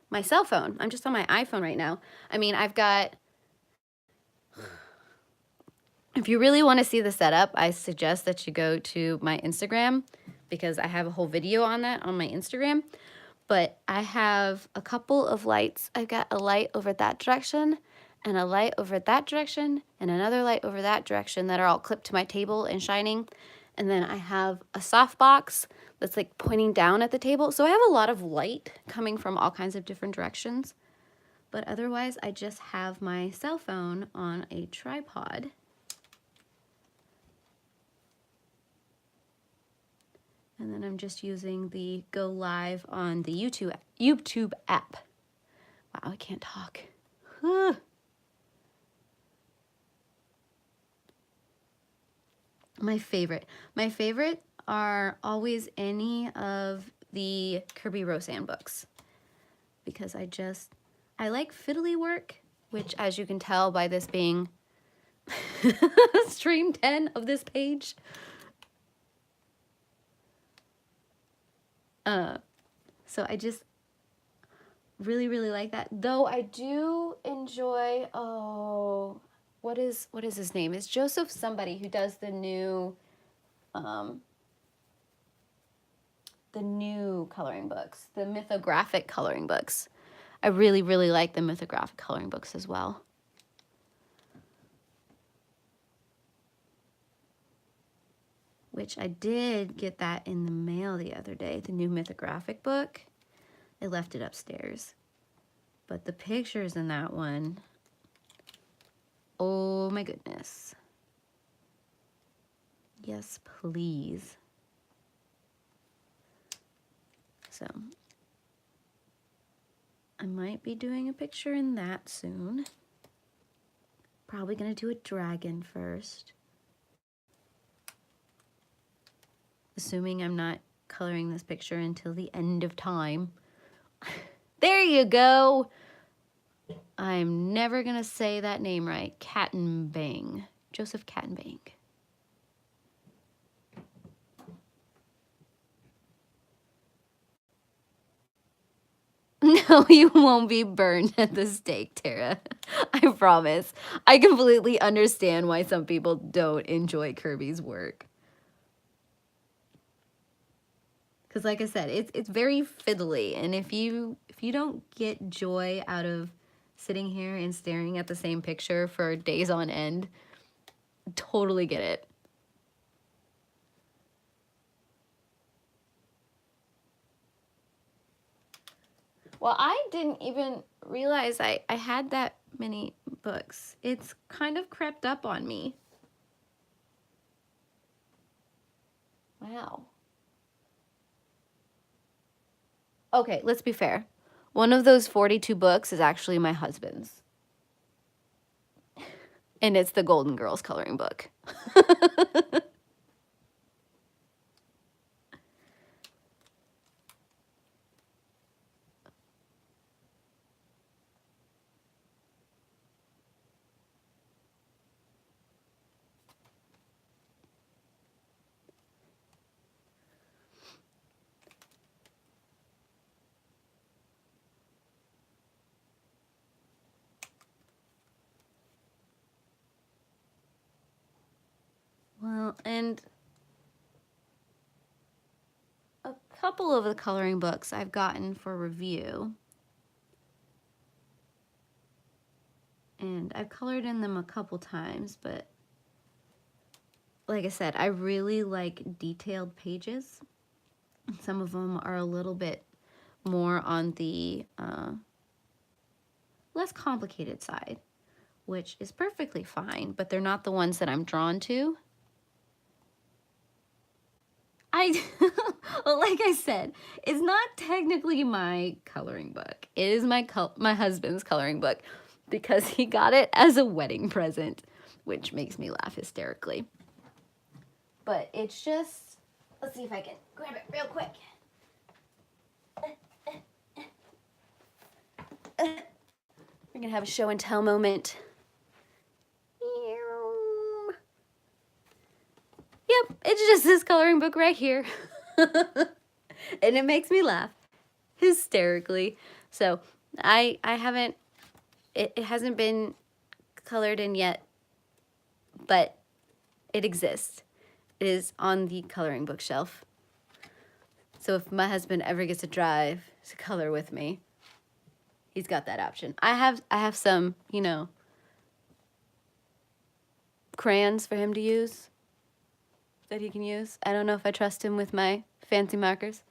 my cell phone. I'm just on my iPhone right now. I mean, I've got, if you really want to see the setup, I suggest that you go to my Instagram because I have a whole video on that on my Instagram. But I have a couple of lights. I've got a light over that direction and a light over that direction and another light over that direction that are all clipped to my table and shining. And then I have a softbox that's like pointing down at the table. So I have a lot of light coming from all kinds of different directions. But otherwise, I just have my cell phone on a tripod. And then I'm just using the Go Live on the YouTube app. Wow, I can't talk. My favorite are always any of the Kirby Roseanne books, because I like fiddly work, which, as you can tell by this being stream 10 of this page. So I just really, really like that. Though I do enjoy, oh, what is his name? It's Joseph somebody who does the new coloring books, the mythographic coloring books. I really, really like the mythographic coloring books as well. Which I did get that in the mail the other day, the new mythographic book. I left it upstairs. But the pictures in that one, oh my goodness. Yes, please. So I might be doing a picture in that soon. Probably gonna do a dragon first. Assuming I'm not coloring this picture until the end of time. There you go. I'm never gonna say that name right. Kattenbang. Joseph Kattenbang. No, you won't be burned at the stake, Tara. I promise. I completely understand why some people don't enjoy Kirby's work. Because like I said, it's very fiddly, and if you don't get joy out of sitting here and staring at the same picture for days on end, totally get it. Well, I didn't even realize I had that many books. It's kind of crept up on me. Wow. Okay, let's be fair. One of those 42 books is actually my husband's. And it's the Golden Girls coloring book. Well, and a couple of the coloring books I've gotten for review. And I've colored in them a couple times, but like I said, I really like detailed pages. Some of them are a little bit more on the less complicated side, which is perfectly fine, but they're not the ones that I'm drawn to. Like I said, it's not technically my coloring book. It is my husband's coloring book because he got it as a wedding present, which makes me laugh hysterically. But it's just, let's see if I can grab it real quick. We're gonna have a show and tell moment. Yep, it's just this coloring book right here. And it makes me laugh hysterically. So I haven't, it hasn't been colored in yet, but it exists. It is on the coloring bookshelf. So if my husband ever gets to drive to color with me, he's got that option. I have some, you know, crayons for him to use that he can use. I don't know if I trust him with my fancy markers.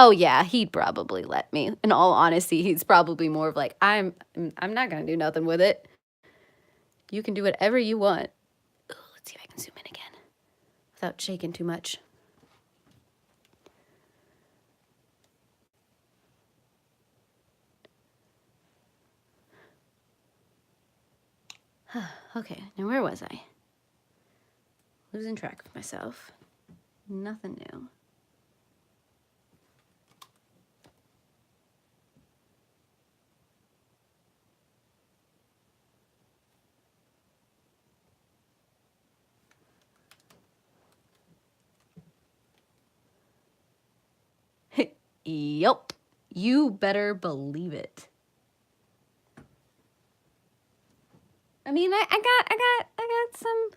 Oh yeah, he'd probably let me. In all honesty, he's probably more of like, I'm not gonna do nothing with it. You can do whatever you want. Ooh, let's see if I can zoom in again without shaking too much. Okay, now where was I? Losing track of myself. Nothing new. Yup. You better believe it. I mean, I got some,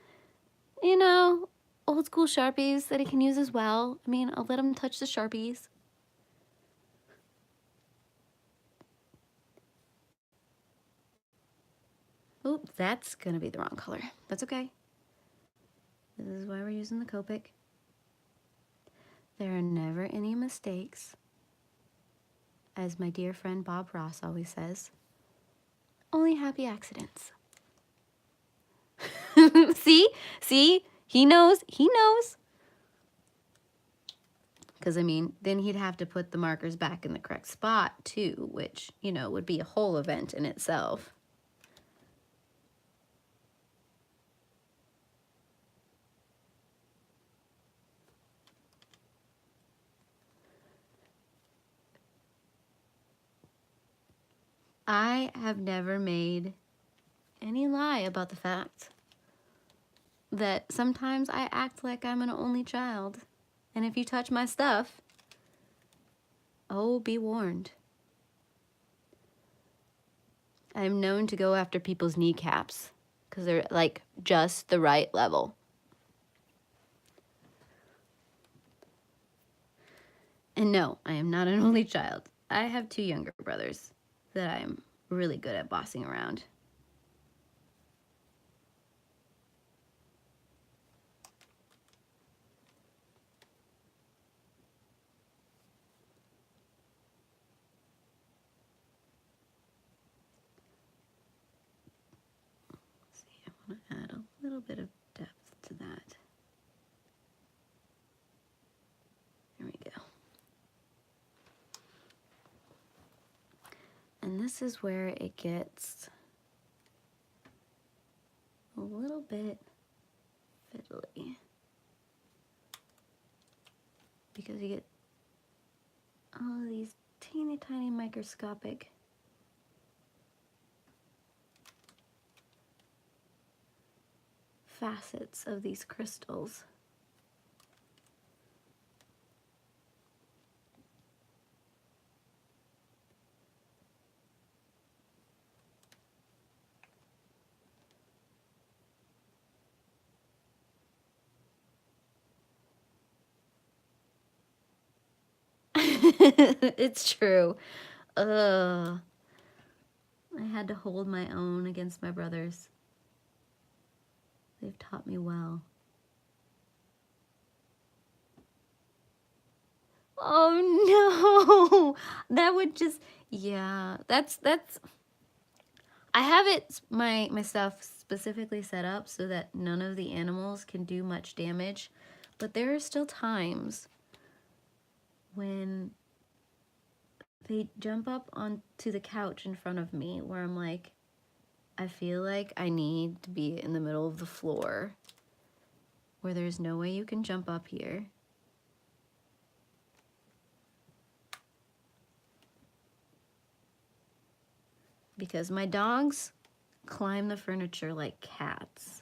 you know, old school Sharpies that he can use as well. I mean, I'll let him touch the Sharpies. Oop, that's gonna be the wrong color. That's okay. This is why we're using the Copic. There are never any mistakes. As my dear friend Bob Ross always says, only happy accidents. See? See? He knows. He knows. Because, I mean, then he'd have to put the markers back in the correct spot, too, which, you know, would be a whole event in itself. I have never made any lie about the fact that sometimes I act like I'm an only child. And if you touch my stuff, oh, be warned. I'm known to go after people's kneecaps because they're like just the right level. And no, I am not an only child. I have 2 younger brothers that I'm really good at bossing around. Let's see, I want to add a little bit of depth to that. There we go. And this is where it gets a little bit fiddly. Because you get all of these teeny tiny microscopic facets of these crystals. It's true. I had to hold my own against my brothers. They've taught me well. Oh no, that would just, yeah, that's, I have it, my stuff specifically set up so that none of the animals can do much damage, but there are still times when they jump up onto the couch in front of me where I'm like, I feel like I need to be in the middle of the floor where there's no way you can jump up here. Because my dogs climb the furniture like cats.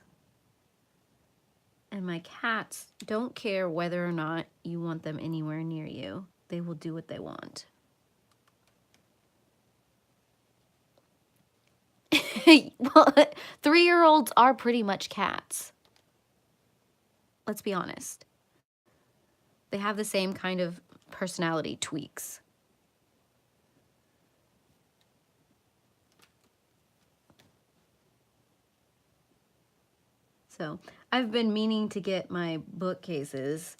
And my cats don't care whether or not you want them anywhere near you. They will do what they want. Well, 3-year-olds are pretty much cats. Let's be honest. They have the same kind of personality tweaks. So I've been meaning to get my bookcases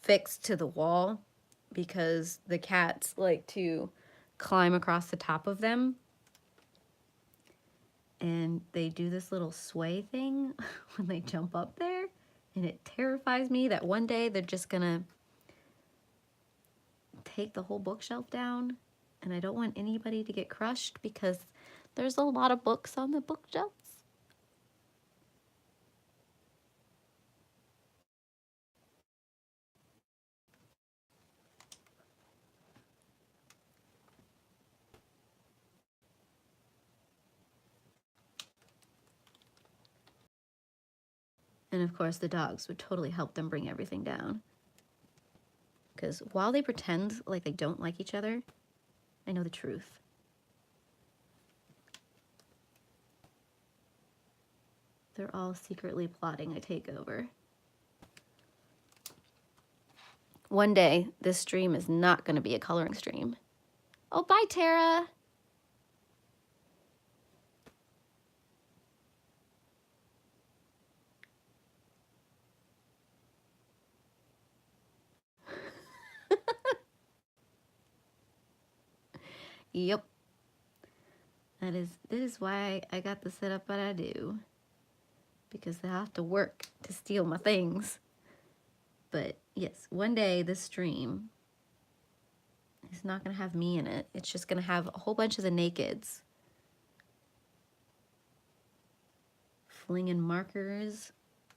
fixed to the wall because the cats like to climb across the top of them. And they do this little sway thing when they jump up there. And it terrifies me that one day they're just gonna take the whole bookshelf down. And I don't want anybody to get crushed because there's a lot of books on the bookshelves. And of course the dogs would totally help them bring everything down. Because while they pretend like they don't like each other, I know the truth. They're all secretly plotting a takeover. One day, this stream is not going to be a coloring stream. Oh, bye, Tara. Yep. This is why I got the setup that I do. Because they have to work to steal my things. But yes, one day this stream is not going to have me in it. It's just going to have a whole bunch of the nakeds flinging markers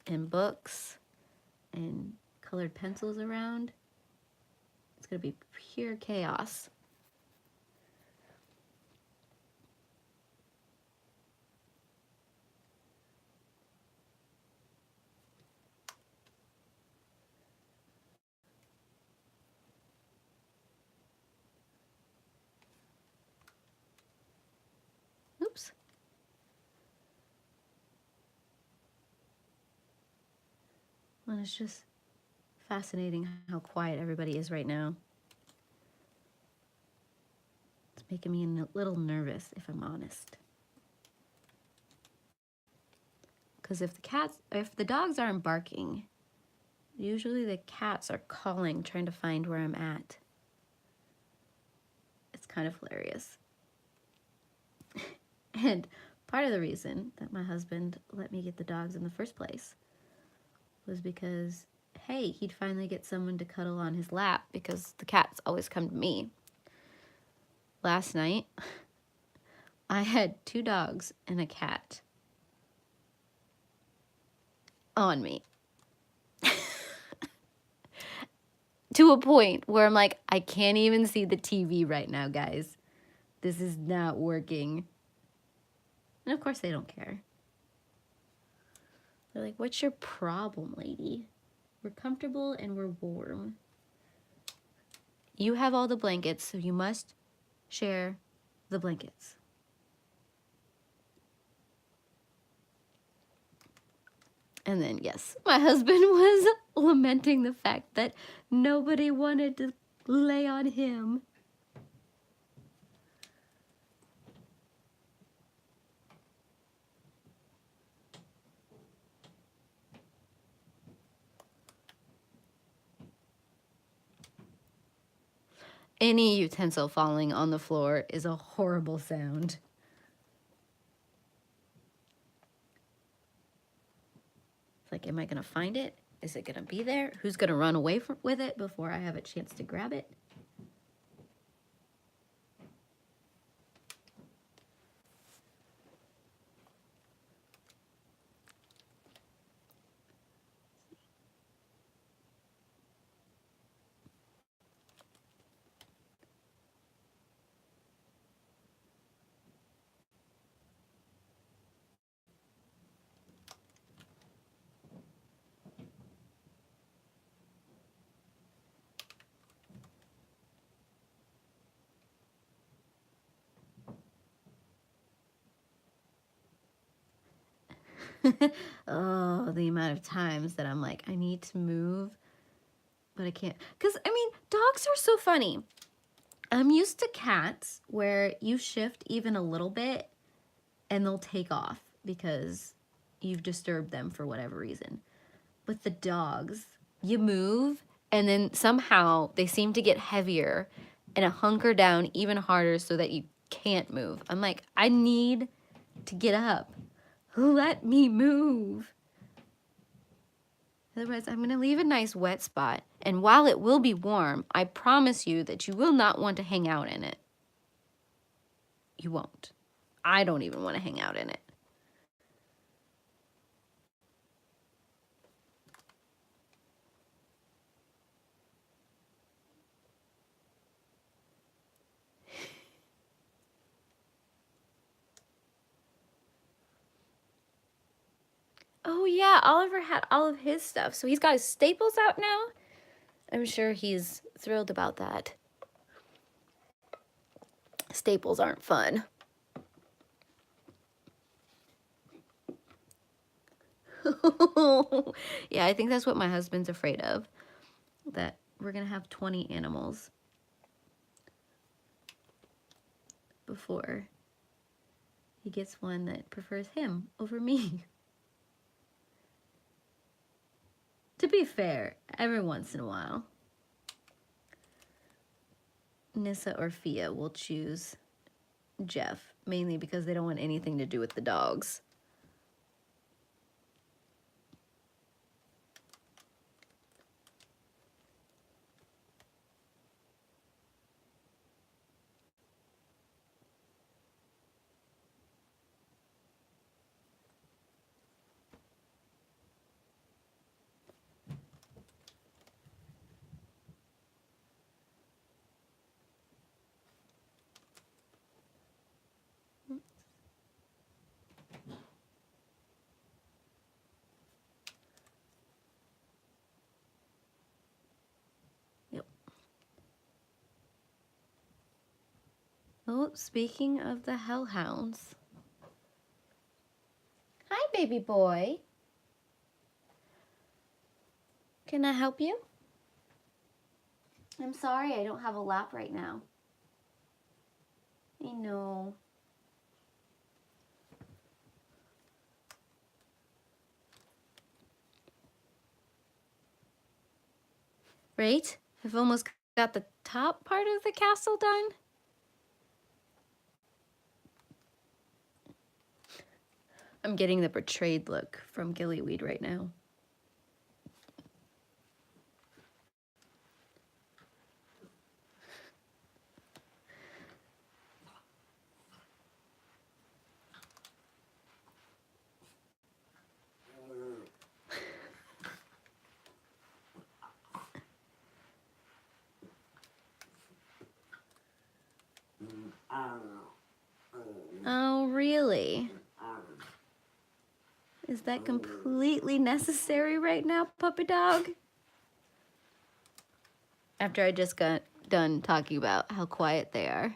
and books and colored pencils around. It's going to be pure chaos. Oops. Well, it's just fascinating how quiet everybody is right now. It's making me a little nervous, if I'm honest. Because if the dogs aren't barking, usually the cats are calling, trying to find where I'm at. It's kind of hilarious. And part of the reason that my husband let me get the dogs in the first place was because, hey, he'd finally get someone to cuddle on his lap because the cats always come to me. Last night, I had 2 dogs and a cat on me. To a point where I'm like, I can't even see the TV right now, guys. This is not working. And of course they don't care. They're like, what's your problem, lady? We're comfortable and we're warm. You have all the blankets, so you must share the blankets. And then, yes, my husband was lamenting the fact that nobody wanted to lay on him. Any utensil falling on the floor is a horrible sound. It's like, am I going to find it? Is it going to be there? Who's going to run away with it before I have a chance to grab it? Oh, the amount of times that I'm like, I need to move, but I can't. Because, I mean, dogs are so funny. I'm used to cats where you shift even a little bit and they'll take off because you've disturbed them for whatever reason. But the dogs, you move And then somehow they seem to get heavier and hunker down even harder so that you can't move. I'm like, I need to get up. Let me move. Otherwise, I'm going to leave a nice wet spot. And while it will be warm, I promise you that you will not want to hang out in it. You won't. I don't even want to hang out in it. Oh yeah, Oliver had all of his stuff. So he's got his staples out now. I'm sure he's thrilled about that. Staples aren't fun. Yeah, I think that's what my husband's afraid of. That we're gonna have 20 animals before he gets one that prefers him over me. To be fair, every once in a while, Nissa or Fia will choose Jeff, mainly because they don't want anything to do with the dogs. Yep. Oh, speaking of the hellhounds. Hi, baby boy. Can I help you? I'm sorry, I don't have a lap right now. I know. Right? I've almost got the top part of the castle done. I'm getting the betrayed look from Gillyweed right now. Oh, really? Is that completely necessary right now, puppy dog? After I just got done talking about how quiet they are.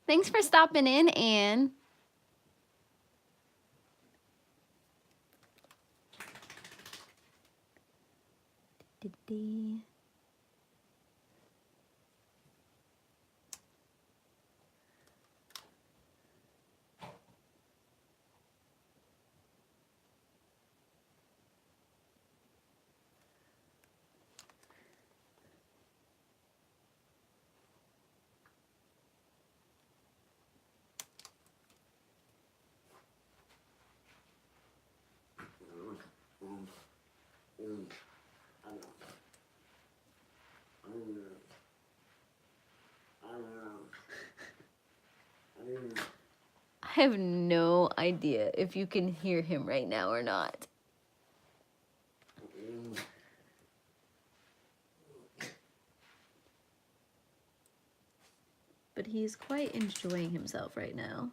Thanks for stopping in, Anne. I have no idea if you can hear him right now or not. But he's quite enjoying himself right now.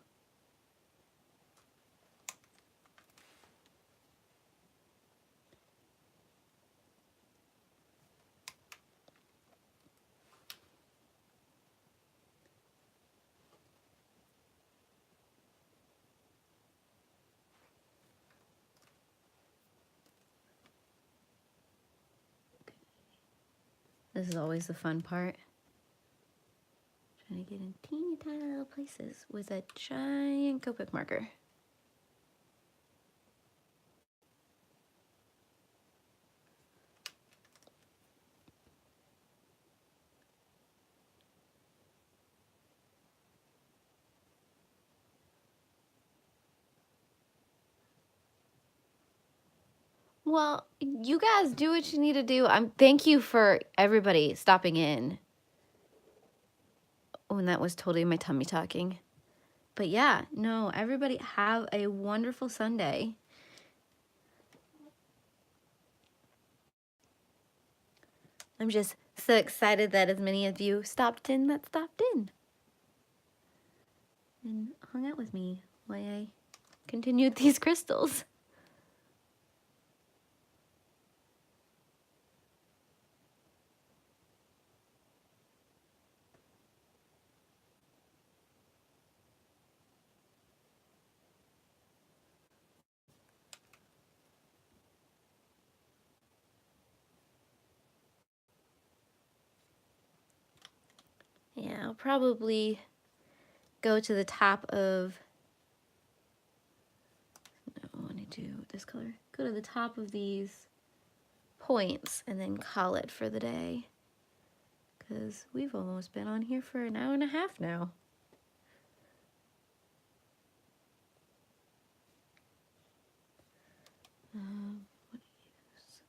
This is always the fun part. Trying to get in teeny tiny little places with a giant Copic marker. Well, you guys do what you need to do. Thank you for everybody stopping in. Oh, and that was totally my tummy talking. But yeah, no, everybody have a wonderful Sunday. I'm just so excited that as many of you stopped in and hung out with me while I continued these crystals. Yeah, I'll probably go to the top of, no, I want to do this color. Go to the top of these points and then call it for the day. Because we've almost been on here for an hour and a half now. What to use?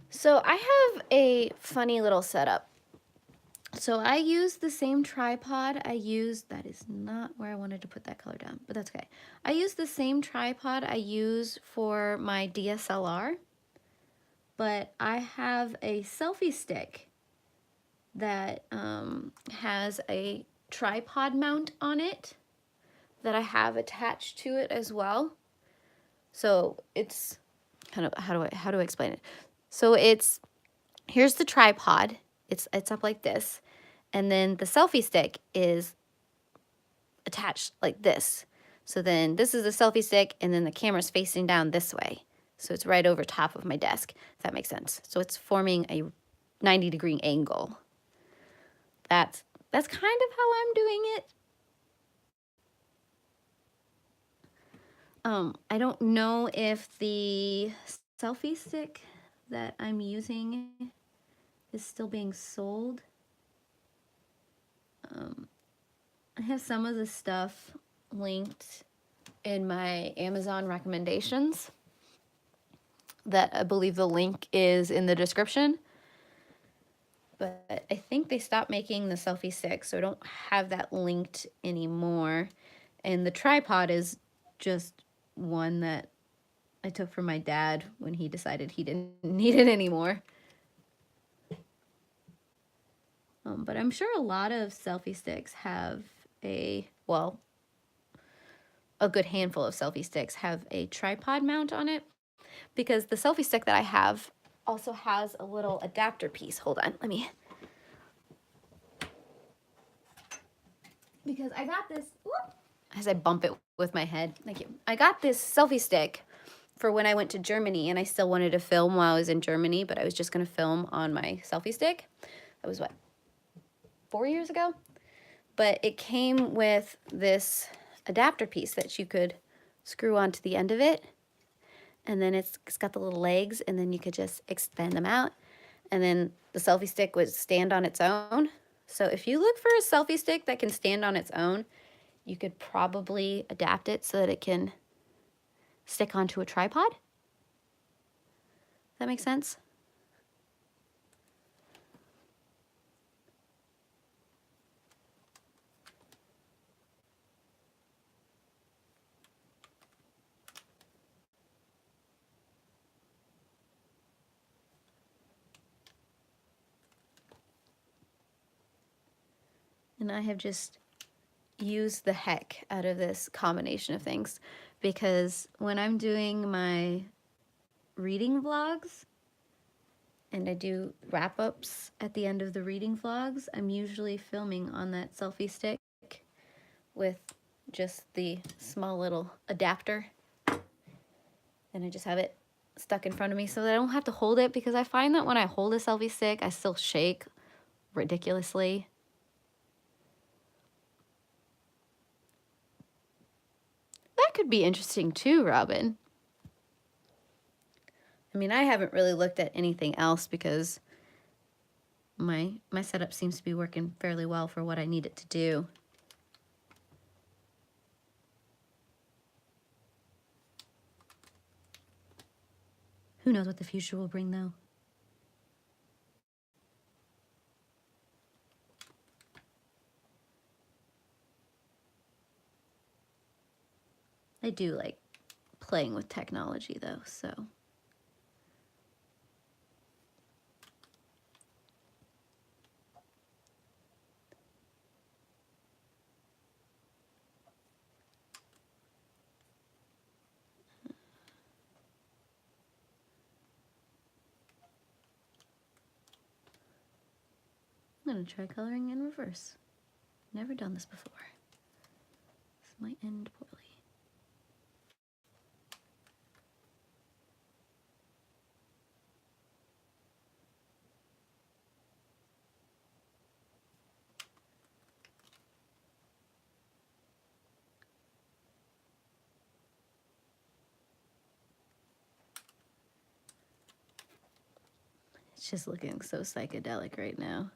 So I have a funny little setup. So I use the same tripod I used, that is not where I wanted to put that color down, but that's okay. I use the same tripod I use for my DSLR, but I have a selfie stick that has a tripod mount on it that I have attached to it as well. So it's kind of, how do I explain it? So here's the tripod. It's up like this. And then the selfie stick is attached like this. So then this is the selfie stick, and then the camera's facing down this way. So it's right over top of my desk, if that makes sense. So it's forming a 90-degree angle. That's kind of how I'm doing it. I don't know if the selfie stick that I'm using is still being sold. I have some of the stuff linked in my Amazon recommendations that I believe the link is in the description. But I think they stopped making the selfie stick, so I don't have that linked anymore. And the tripod is just one that I took from my dad when he decided he didn't need it anymore. But I'm sure a lot of selfie sticks have a good handful of selfie sticks have a tripod mount on it, because the selfie stick that I have also has a little adapter piece. Hold on, because I got this, as I bump it with my head, thank you. I got this selfie stick for when I went to Germany, and I still wanted to film while I was in Germany, but I was just gonna film on my selfie stick. That was what, 4 years ago? But it came with this adapter piece that you could screw onto the end of it. And then it's got the little legs, and then you could just extend them out. And then the selfie stick would stand on its own. So if you look for a selfie stick that can stand on its own, you could probably adapt it so that it can stick onto a tripod. Does that make sense? And I have just used the heck out of this combination of things, because when I'm doing my reading vlogs and I do wrap-ups at the end of the reading vlogs, I'm usually filming on that selfie stick with just the small little adapter. And I just have it stuck in front of me so that I don't have to hold it, because I find that when I hold a selfie stick, I still shake ridiculously. That could be interesting too, Robin. I mean, I haven't really looked at anything else because my setup seems to be working fairly well for what I need it to do. Who knows what the future will bring, though? I do like playing with technology, though, so. I'm gonna try coloring in reverse. Never done this before. This might end poorly. It's just looking so psychedelic right now.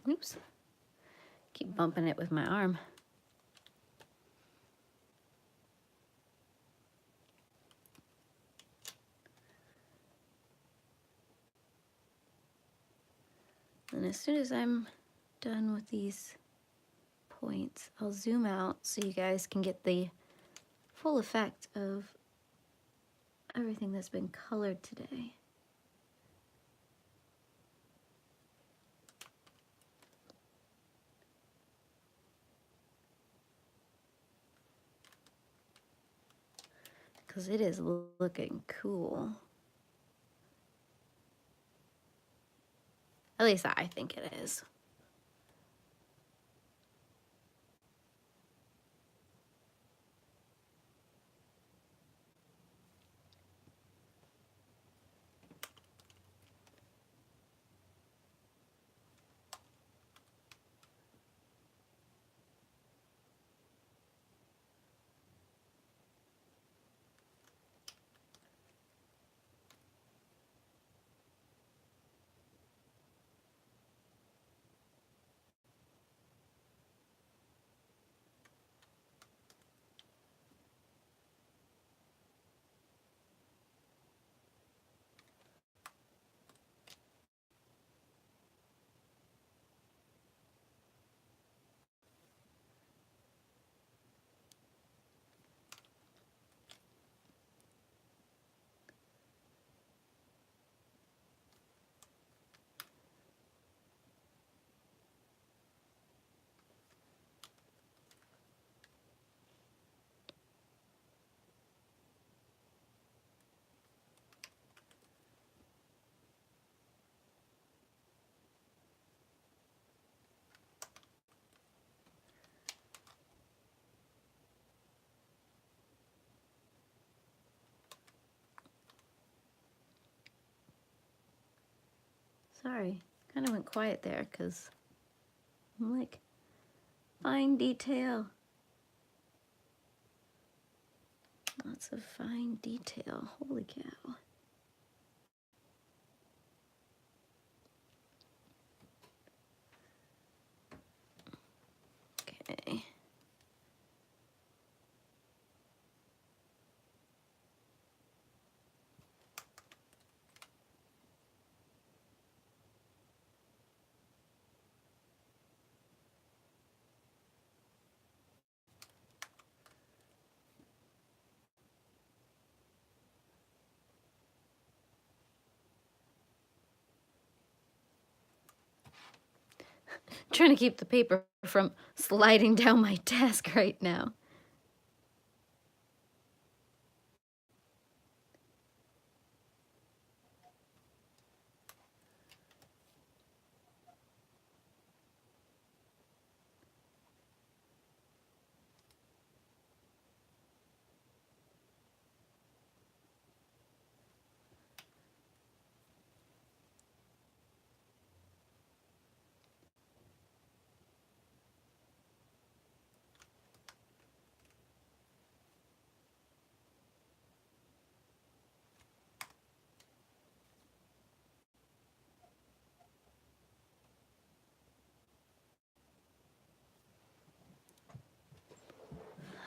Oops. Keep bumping it with my arm. And as soon as I'm done with these points, I'll zoom out so you guys can get the full effect of everything that's been colored today. Because it is looking cool. At least I think it is. Sorry, kind of went quiet there because I'm like, fine detail. Lots of fine detail. Holy cow. Okay. trying to keep the paper from sliding down my desk right now.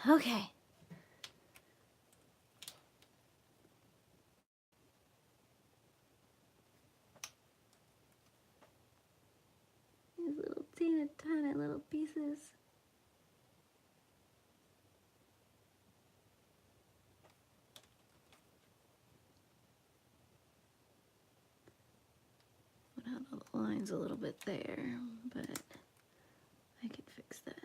Okay. These little teeny tiny little pieces. Put out all the lines a little bit there, but I can fix that.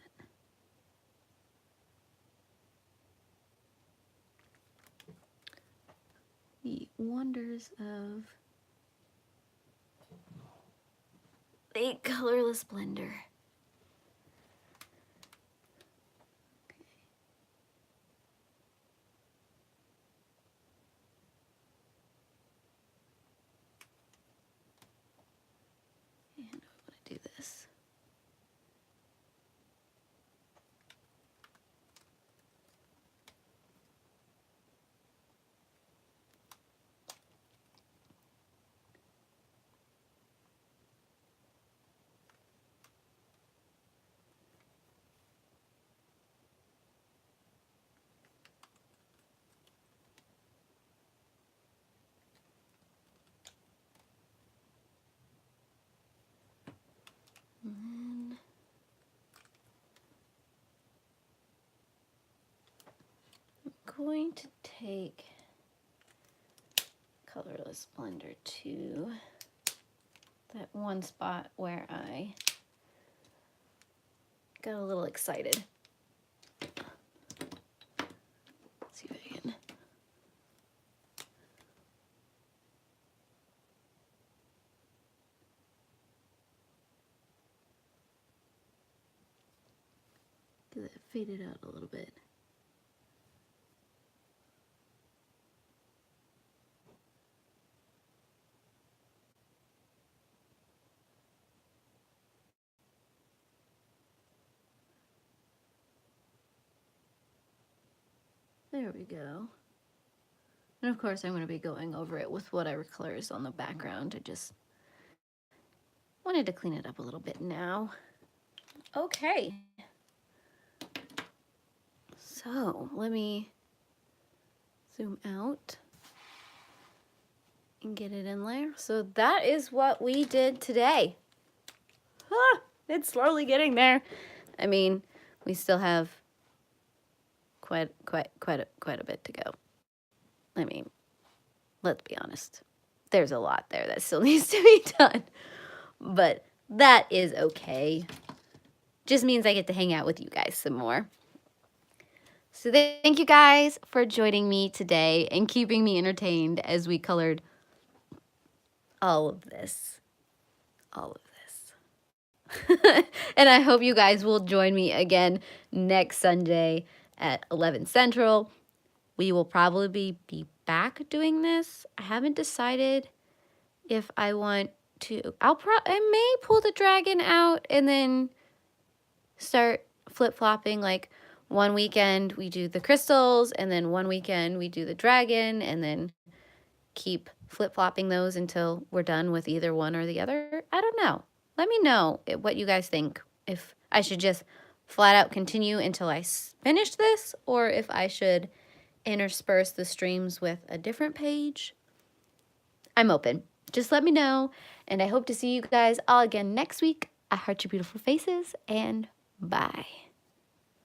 The wonders of a colorless blender. And I'm going to do this. And then I'm going to take colorless blender to that one spot where I got a little excited. Let's see if I can. Get that faded out a little bit. There we go. And of course I'm going to be going over it with whatever colors on the background. I just wanted to clean it up a little bit now. Okay. So let me zoom out and get it in there. So that is what we did today. It's slowly getting there. I mean, we still have quite a bit to go. I mean, let's be honest. There's a lot there that still needs to be done. But that is okay. Just means I get to hang out with you guys some more. So thank you guys for joining me today and keeping me entertained as we colored all of this. All of this. And I hope you guys will join me again next Sunday at 11 Central. We will probably be back doing this. I haven't decided if I want to. I may pull the dragon out and then start flip-flopping. Like one weekend we do the crystals, and then one weekend we do the dragon, and then keep flip-flopping those until we're done with either one or the other. I don't know. Let me know what you guys think. If I should just flat out continue until I finish this, or if I should intersperse the streams with a different page. I'm open. Just let me know, and I hope to see you guys all again next week. I heart your beautiful faces, and bye.